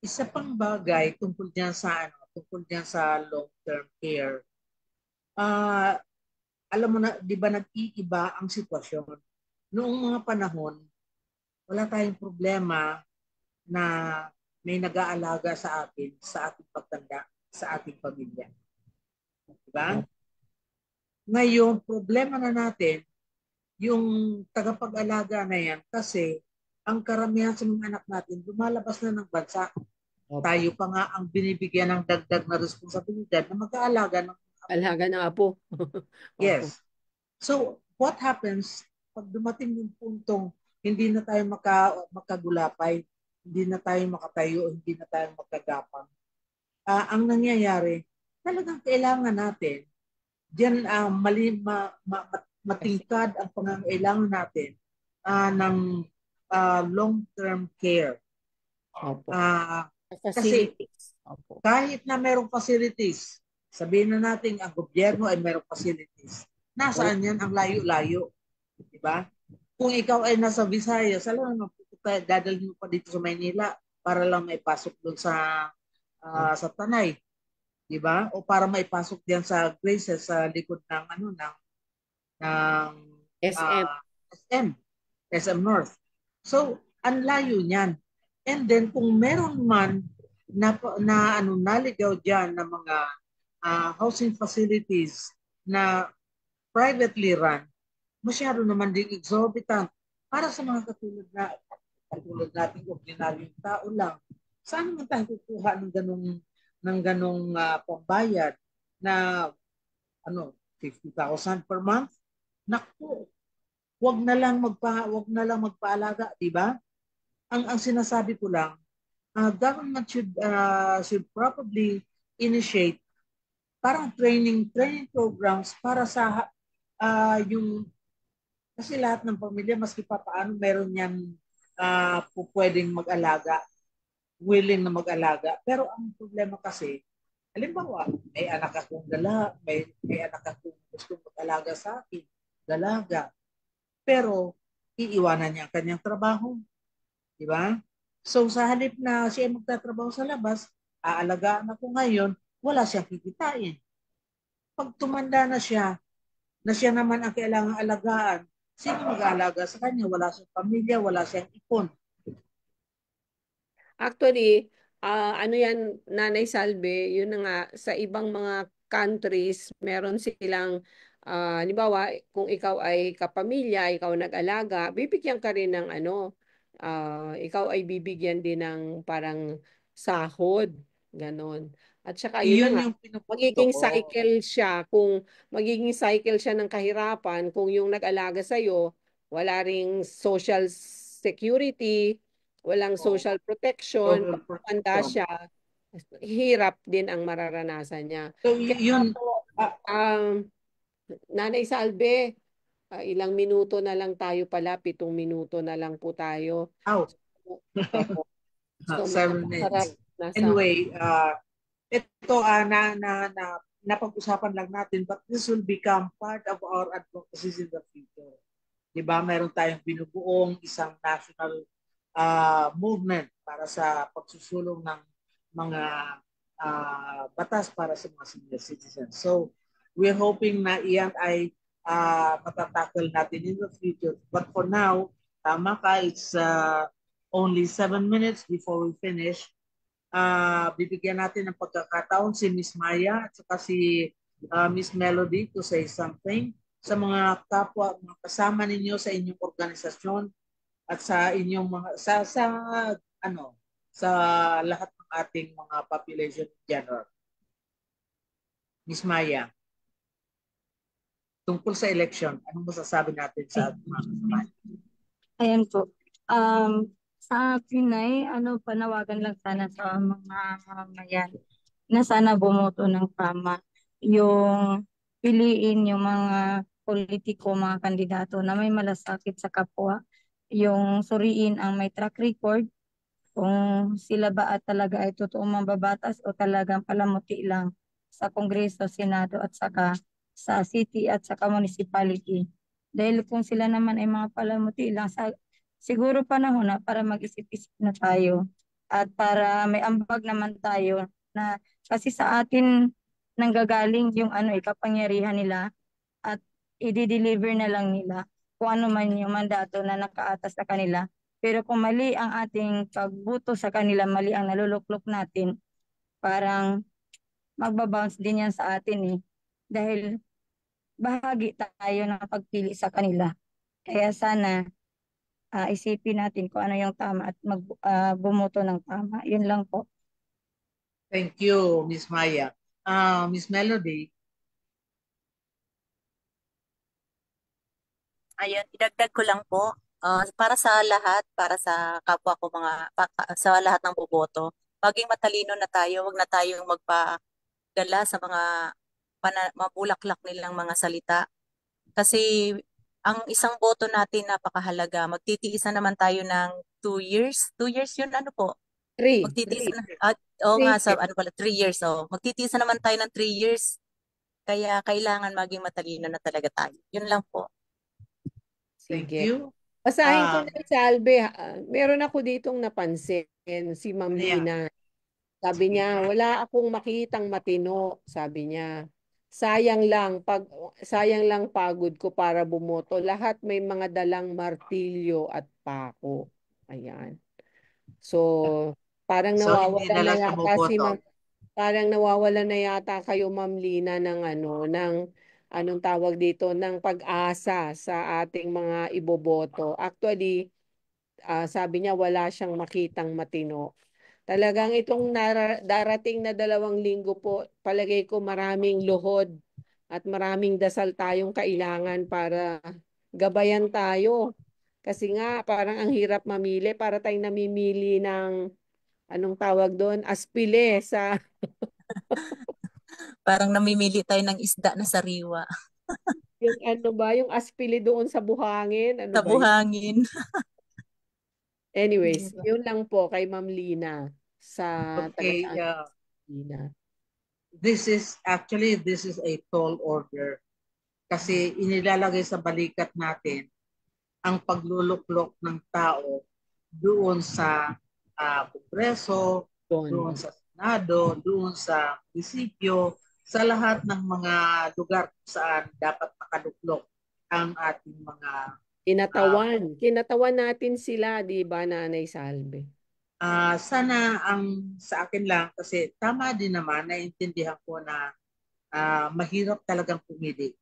Isa pang bagay tungkol diyan sa long-term care. Alam mo na, 'di ba nag-iiba ang sitwasyon? Noong mga panahon, wala tayong problema na may nag-aalaga sa atin, sa ating pagtanda, sa ating pamilya. Diba? Ngayon, problema na natin yung tagapag-alaga na yan kasi ang karamihan sa mga anak natin lumalabas na ng bansa. Tayo pa nga ang binibigyan ng dagdag na responsibilidad na mag-aalaga ng Alaga ng apo. yes. So, what happens pag dumating yung puntong hindi na tayo makagulapay, hindi na tayo makatayo, hindi na tayo magkagapang. Ang nangyayari, talagang kailangan natin diyan matingkad ang pangangailangan natin ng long-term care. Opo. Kasi Facilities. Opo. kahit na merong facilities, sabihin na natin ang gobyerno ay merong facilities. Nasaan yan? Ang layo-layo. Diba? Kung ikaw ay nasa Visayas, alam mo, dadalhin mo pa dito sa Maynila para lang maipasok doon sa Tanay. Diba? O para maipasok diyan sa Graces sa likod ng SM. SM North. So, ang layo niyan. And then kung meron man naligaw diyan ng mga housing facilities na privately run, masyado naman din exorbitant para sa mga katulad nating ordinaryong tao lang. Saan naman tayo kukuha ng ganong pambayad na 50,000 per month? Naku, wag na lang magpaalaga, di ba? Ang sinasabi ko lang, government should probably initiate parang training programs para sa yung kasi lahat ng pamilya maski pa paano meron yang pwedeng mag-alaga, willing na mag-alaga. Pero ang problema kasi, halimbawa, may anak akong gusto mag-alaga sa akin, dalaga. Pero iiwanan niya ang kanyang trabaho. Di ba? So sa halip na siya magtatrabaho sa labas, aalagaan ako ngayon, wala siyang kikitain. Pag tumanda na siya naman ang kailangang alagaan, sino mag-aalaga sa kanya? Wala siyang pamilya, wala siyang ipon. Actually, ano yan, Nanay Salve, yun na nga, sa ibang mga countries, meron silang, halimbawa, kung ikaw ay kapamilya, ikaw nag-alaga, bibigyan ka rin ng ikaw ay bibigyan din ng parang sahod, ganon. At saka yun na nga, Yung pinupunto magiging ko. cycle siya, kung magiging cycle siya ng kahirapan, kung yung nag-alaga sa'yo, wala ring social security, walang social protection, pag tumanda siya, hirap din ang mararanasan niya. So, Kaya po, Nanay Salve, ilang minuto na lang tayo pala, 7 minuto na lang po tayo. Opo. So, 7 minutes. nasa, Anyway, ito napag-usapan lang natin, but this will become part of our advocacy in the future. Diba? Meron tayong binubuong isang national movement para sa pagsusulong ng mga batas para sa mga senior citizens. So, we're hoping na iyan ay matatakal natin in the future. But for now, tama ka, it's only 7 minutes before we finish. Bibigyan natin ng pagkakataon si Miss Maya at saka si Miss Melody to say something sa mga kapwa, mga kasama ninyo sa inyong organisasyon at sa inyong mga sa lahat ng ating mga population in general. Miss Maya, tungkol sa election, anong masasabi natin sa mga kasama? Ayan po. Sa akin ay panawagan lang sana sa mga mamamayan na sana bumoto ng tama. Yung piliin yung mga politiko, mga kandidato na may malasakit sa kapwa. Yung suriin ang may track record kung sila ba at talaga ay totoong mambabatas o talagang palamuti lang sa Kongreso, Senado at saka sa city at saka municipality. Dahil kung sila naman ay mga palamuti lang, siguro panahon na para mag-isip-isip na tayo at para may ambag naman tayo na kasi sa atin nanggagaling yung kapangyarihan nila at i-deliver na lang nila kung ano man yung mandato na nakaatas sa kanila. Pero kung mali ang ating pagbuto sa kanila, mali ang naluluklok natin, parang magbabounce din yan sa atin eh. Dahil bahagi tayo ng pagpili sa kanila. Kaya sana isipin natin kung ano yung tama at bumoto ng tama. Yun lang po. Thank you, Miss Maya. Miss Melody. Ayun, idagdag ko lang po, para sa lahat, para sa kapwa ko sa lahat ng boboto, maging matalino na tayo, wag na tayong magpadala sa mga mabulaklak nilang mga salita. Kasi ang isang boto natin napakahalaga. Magtitiis na naman tayo ng 2 years. 2 years yun, ano po? Three. Magtitiis Three. na, oo nga, Three. sa ano pala, 3 years. Oh. Magtitiis na naman tayo ng 3 years. Kaya kailangan maging matalino na talaga tayo. Yun lang po. Thank Sige. you. Basahin ko na si Albe. Meron ako ditong napansin, si Ma'am Ayan. Lina. Sabi niya, wala akong makitang matino, sabi niya. Sayang lang pagod ko para bumoto. Lahat may mga dalang martilyo at pako. Ayan. So, parang So, hindi nawawala na na lang siya yata boboto. parang nawawala na yata kayo, Ma'am Lina, ng anong tawag dito, ng pag-asa sa ating mga iboboto. Actually, sabi niya wala siyang makitang matino. Talagang itong darating na 2 linggo po, palagay ko maraming luhod at maraming dasal tayong kailangan para gabayan tayo. Kasi nga, parang ang hirap mamili para tayong namimili ng anong tawag doon, aspile sa Parang namimili tayo ng isda na sariwa yung ano ba, yung aspile doon sa buhangin, ano sa ba yun? buhangin. Anyways, yun lang po kay Ma'am Lina sa Okay. tagasaan Lina. This is a tall order. Kasi inilalagay sa balikat natin ang pagluluklok ng tao doon sa Kongreso, doon sa Senado, doon sa munisipyo, sa lahat ng mga lugar saan dapat makaluklok ang ating mga Kinatawan natin sila, di ba, Nanay Salve? sana ang sa akin lang kasi tama din naman, naiintindihan ko na mahirap talagang pumili.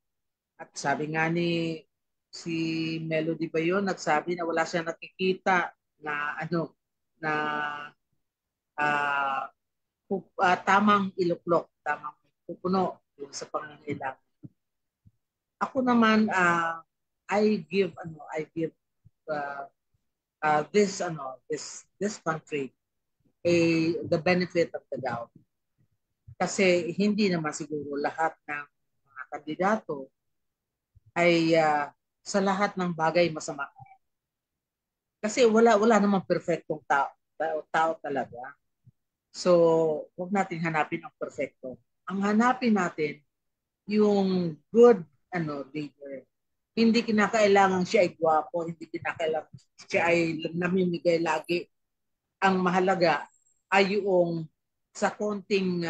At sabi nga ni si Melody ba yun, nagsabi na wala siya nakikita na na ah, tamang iluklok, tamang pupuno yung sa pangangailangan. Ako naman I give uh, this country the benefit of the doubt. Kasi hindi naman siguro lahat ng mga kandidato ay sa lahat ng bagay masama. Kasi wala namang perfectong tao talaga. So, huwag natin hanapin ang perfecto. Ang hanapin natin yung good leader. Hindi kinakailangan siya ay gwapo, hindi kinakailangan siya ay namimigay lagi. Ang mahalaga ay yung sa konting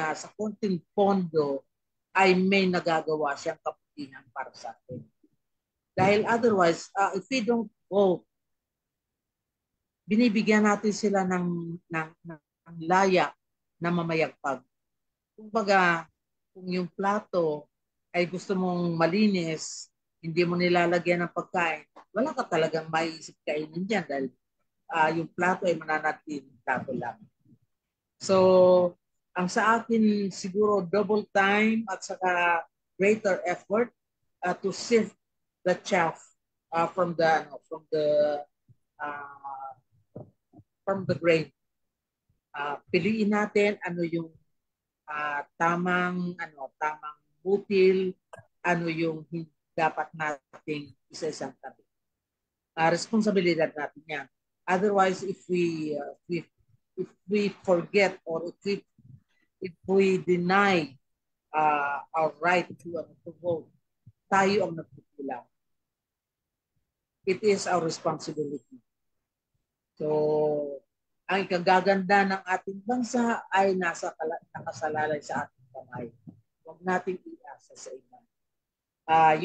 pondo ay may nagagawa siyang kabutihan para sa atin. Dahil otherwise, if we don't vote, binibigyan natin sila ng laya na mamayagpag. Kumbaga, kung yung plato ay gusto mong malinis, hindi mo nilalagyan ng pagkain, wala ka talagang maiisip kainin dyan dahil yung plato ay mananatiling plato lang. So, ang sa akin siguro double time at saka greater effort to sift the chaff from the grain. Piliin natin ano yung tamang butil, ano yung dapat nating isa-isang tabi. Responsibilidad natin yan. Otherwise, if we if we forget or if we deny our right to vote, tayo ang nagkukulang. It is our responsibility. So, ang ikagaganda ng ating bansa ay nakasalalay sa ating kamay. Huwag nating iasa sa iba.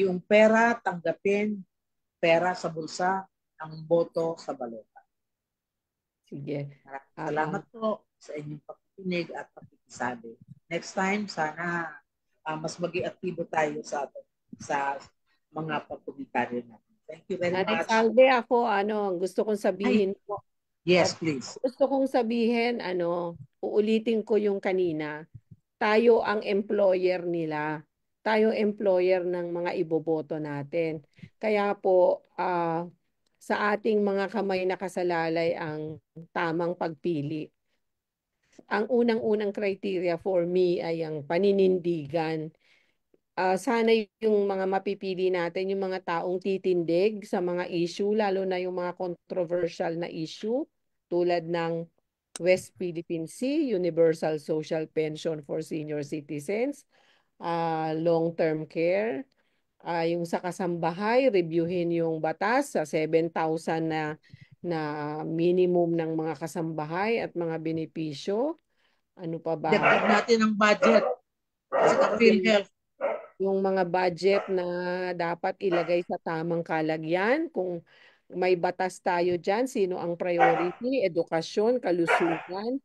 Yung pera, tanggapin, pera sa bulsa, ang boto sa balota. Sige. Maraming salamat po sa inyong pakikinig at pakikisabi. Next time, sana mas maging aktibo tayo sa mga pagkomentaryo natin. Thank you very much. Alexandre, ako, gusto kong sabihin po. Yes, please. Gusto kong sabihin, uulitin ko yung kanina. Tayo ang employer nila. Tayo employer ng mga iboboto natin. Kaya po, sa ating mga kamay nakasalalay ang tamang pagpili. Ang unang-unang criteria for me ay ang paninindigan. Sana yung mga mapipili natin, yung mga taong titindig sa mga issue, lalo na yung mga controversial na issue, tulad ng West Philippine Sea, Universal Social Pension for Senior Citizens, long-term care, yung sa kasambahay, reviewin yung batas sa 7,000 na minimum ng mga kasambahay at mga benepisyo. Ano pa ba? Dagdag natin ang budget sa PhilHealth. Yung mga budget na dapat ilagay sa tamang kalagyan. Kung may batas tayo dyan, sino ang priority? Edukasyon, kalusugan.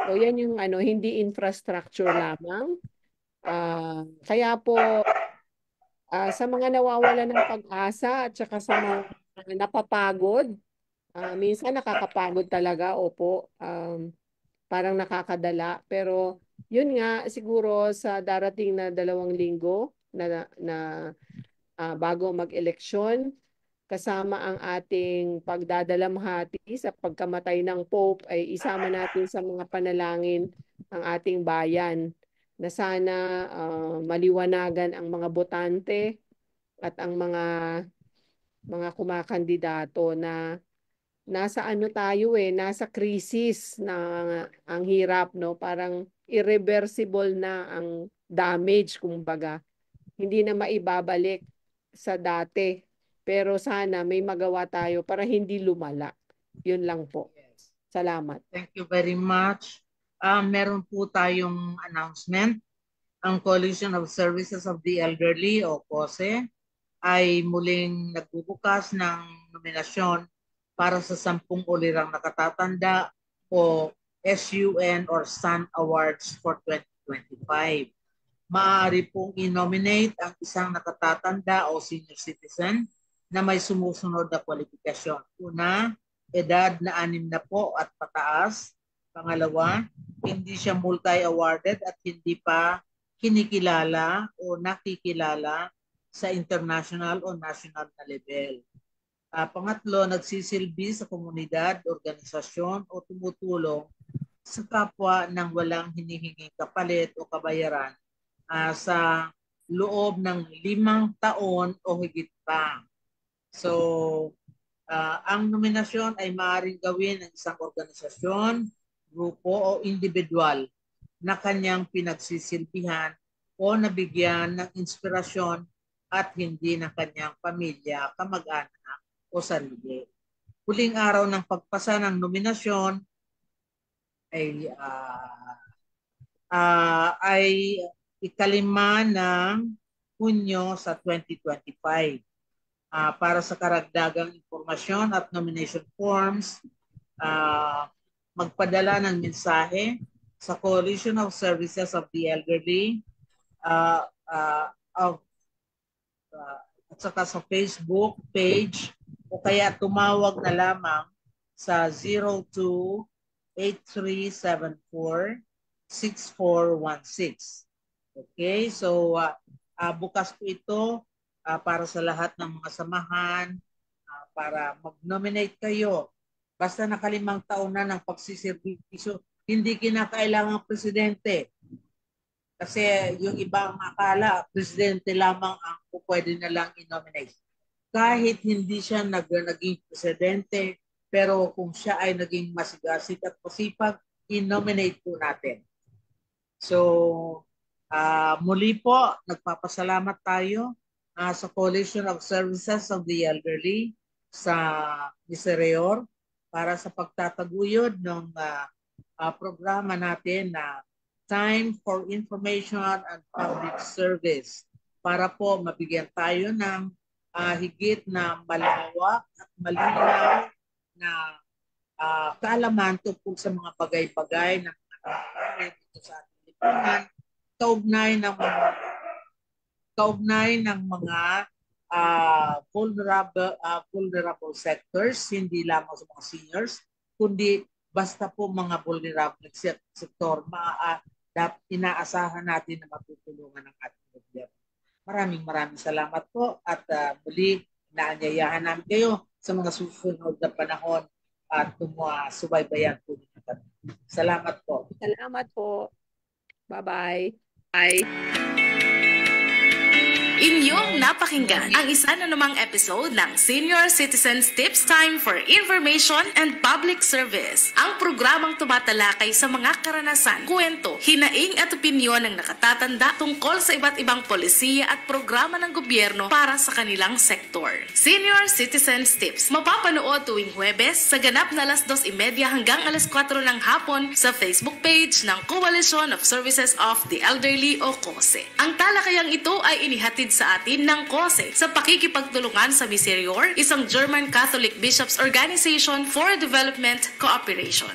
So yan yung hindi infrastructure lamang. Kaya po, sa mga nawawala ng pag-asa at saka sa mga napapagod, minsan nakakapagod talaga, opo. Parang nakakadala. Pero yun nga, siguro sa darating na 2 linggo na bago mag-eleksyon, kasama ang ating pagdadalamhati sa pagkamatay ng Pope, ay isama natin sa mga panalangin ang ating bayan na sana maliwanagan ang mga botante at ang mga kumakandidato na nasa tayo nasa krisis na ang hirap, no? Parang irreversible na ang damage, kumbaga. Hindi na maibabalik sa dati. Pero sana may magawa tayo para hindi lumala. Yun lang po. Salamat. Thank you very much. Meron po tayong announcement. Ang Coalition of Services of the Elderly o COSE ay muling nagbubukas ng nominasyon para sa 10 ulirang nakatatanda o SUN or SUN Awards for 2025. Maaari pong i-nominate ang isang nakatatanda o senior citizen na may sumusunod na kwalifikasyon. Una, edad na 60 na po at pataas. Pangalawa, hindi siya multi-awarded at hindi pa kinikilala o nakikilala sa international o national na level. Pangatlo, nagsisilbi sa komunidad, organisasyon o tumutulong sa kapwa nang walang hinihinging kapalit o kabayaran sa loob ng 5 taon o higit pa. So, ang nominasyon ay maaaring gawin ng isang organisasyon, grupo o individual na kanyang pinagsisilbihan o nabigyan ng inspirasyon at hindi ng kanyang pamilya, kamag-anak o sarili. Huling araw ng pagpasa ng nominasyon ay 5 ng Hunyo sa 2025. Para sa karagdagang impormasyon at nomination forms, magpadala ng mensahe sa Coalition of Services of the Elderly at saka sa Facebook page o kaya tumawag na lamang sa 02-8374-6416. Okay, so bukas po ito para sa lahat ng mga samahan para mag-nominate kayo. Basta naka5 taon na ng pagsiservisyo, hindi kinakailangan presidente. Kasi yung ibang akala, presidente lamang ang pwede na lang i-nominate. Kahit hindi siya naging presidente, pero kung siya ay naging masigasig at masipag, i-nominate po natin. So, muli po, nagpapasalamat tayo sa Coalition of Services of the Elderly sa Misereor para sa pagtataguyod ng programa natin na Time for Information and Public Service para po mabigyan tayo ng higit na malawak at malinaw na kaalaman tungkol sa mga bagay-bagay na nangyayari dito sa ating lipunan, kaugnay ng mga vulnerable sectors, hindi lamang sa mga seniors, kundi basta po mga vulnerable sector, inaasahan natin na matutulungan ng ating gobyerno. Maraming salamat po at muli inaanyayahan namin kayo sa mga susunod na panahon at subaybayan po ninyo. Salamat po. Salamat po. Bye-bye. Bye. Inyong napakinggan ang isa na namang episode ng Senior Citizens Tips Time for Information and Public Service. Ang programang tumatalakay sa mga karanasan, kwento, hinaing at opinyon ng nakatatanda tungkol sa iba't ibang polisiya at programa ng gobyerno para sa kanilang sektor. Senior Citizens Tips, mapapanood tuwing Huwebes sa ganap na 2:30 hanggang 4:00 ng hapon sa Facebook page ng Coalition of Services of the Elderly o COSE. Ang talakayang ito ay inihatid sa atin ng COSE sa pakikipagtulungan sa Misereor, isang German Catholic Bishops Organization for Development Cooperation.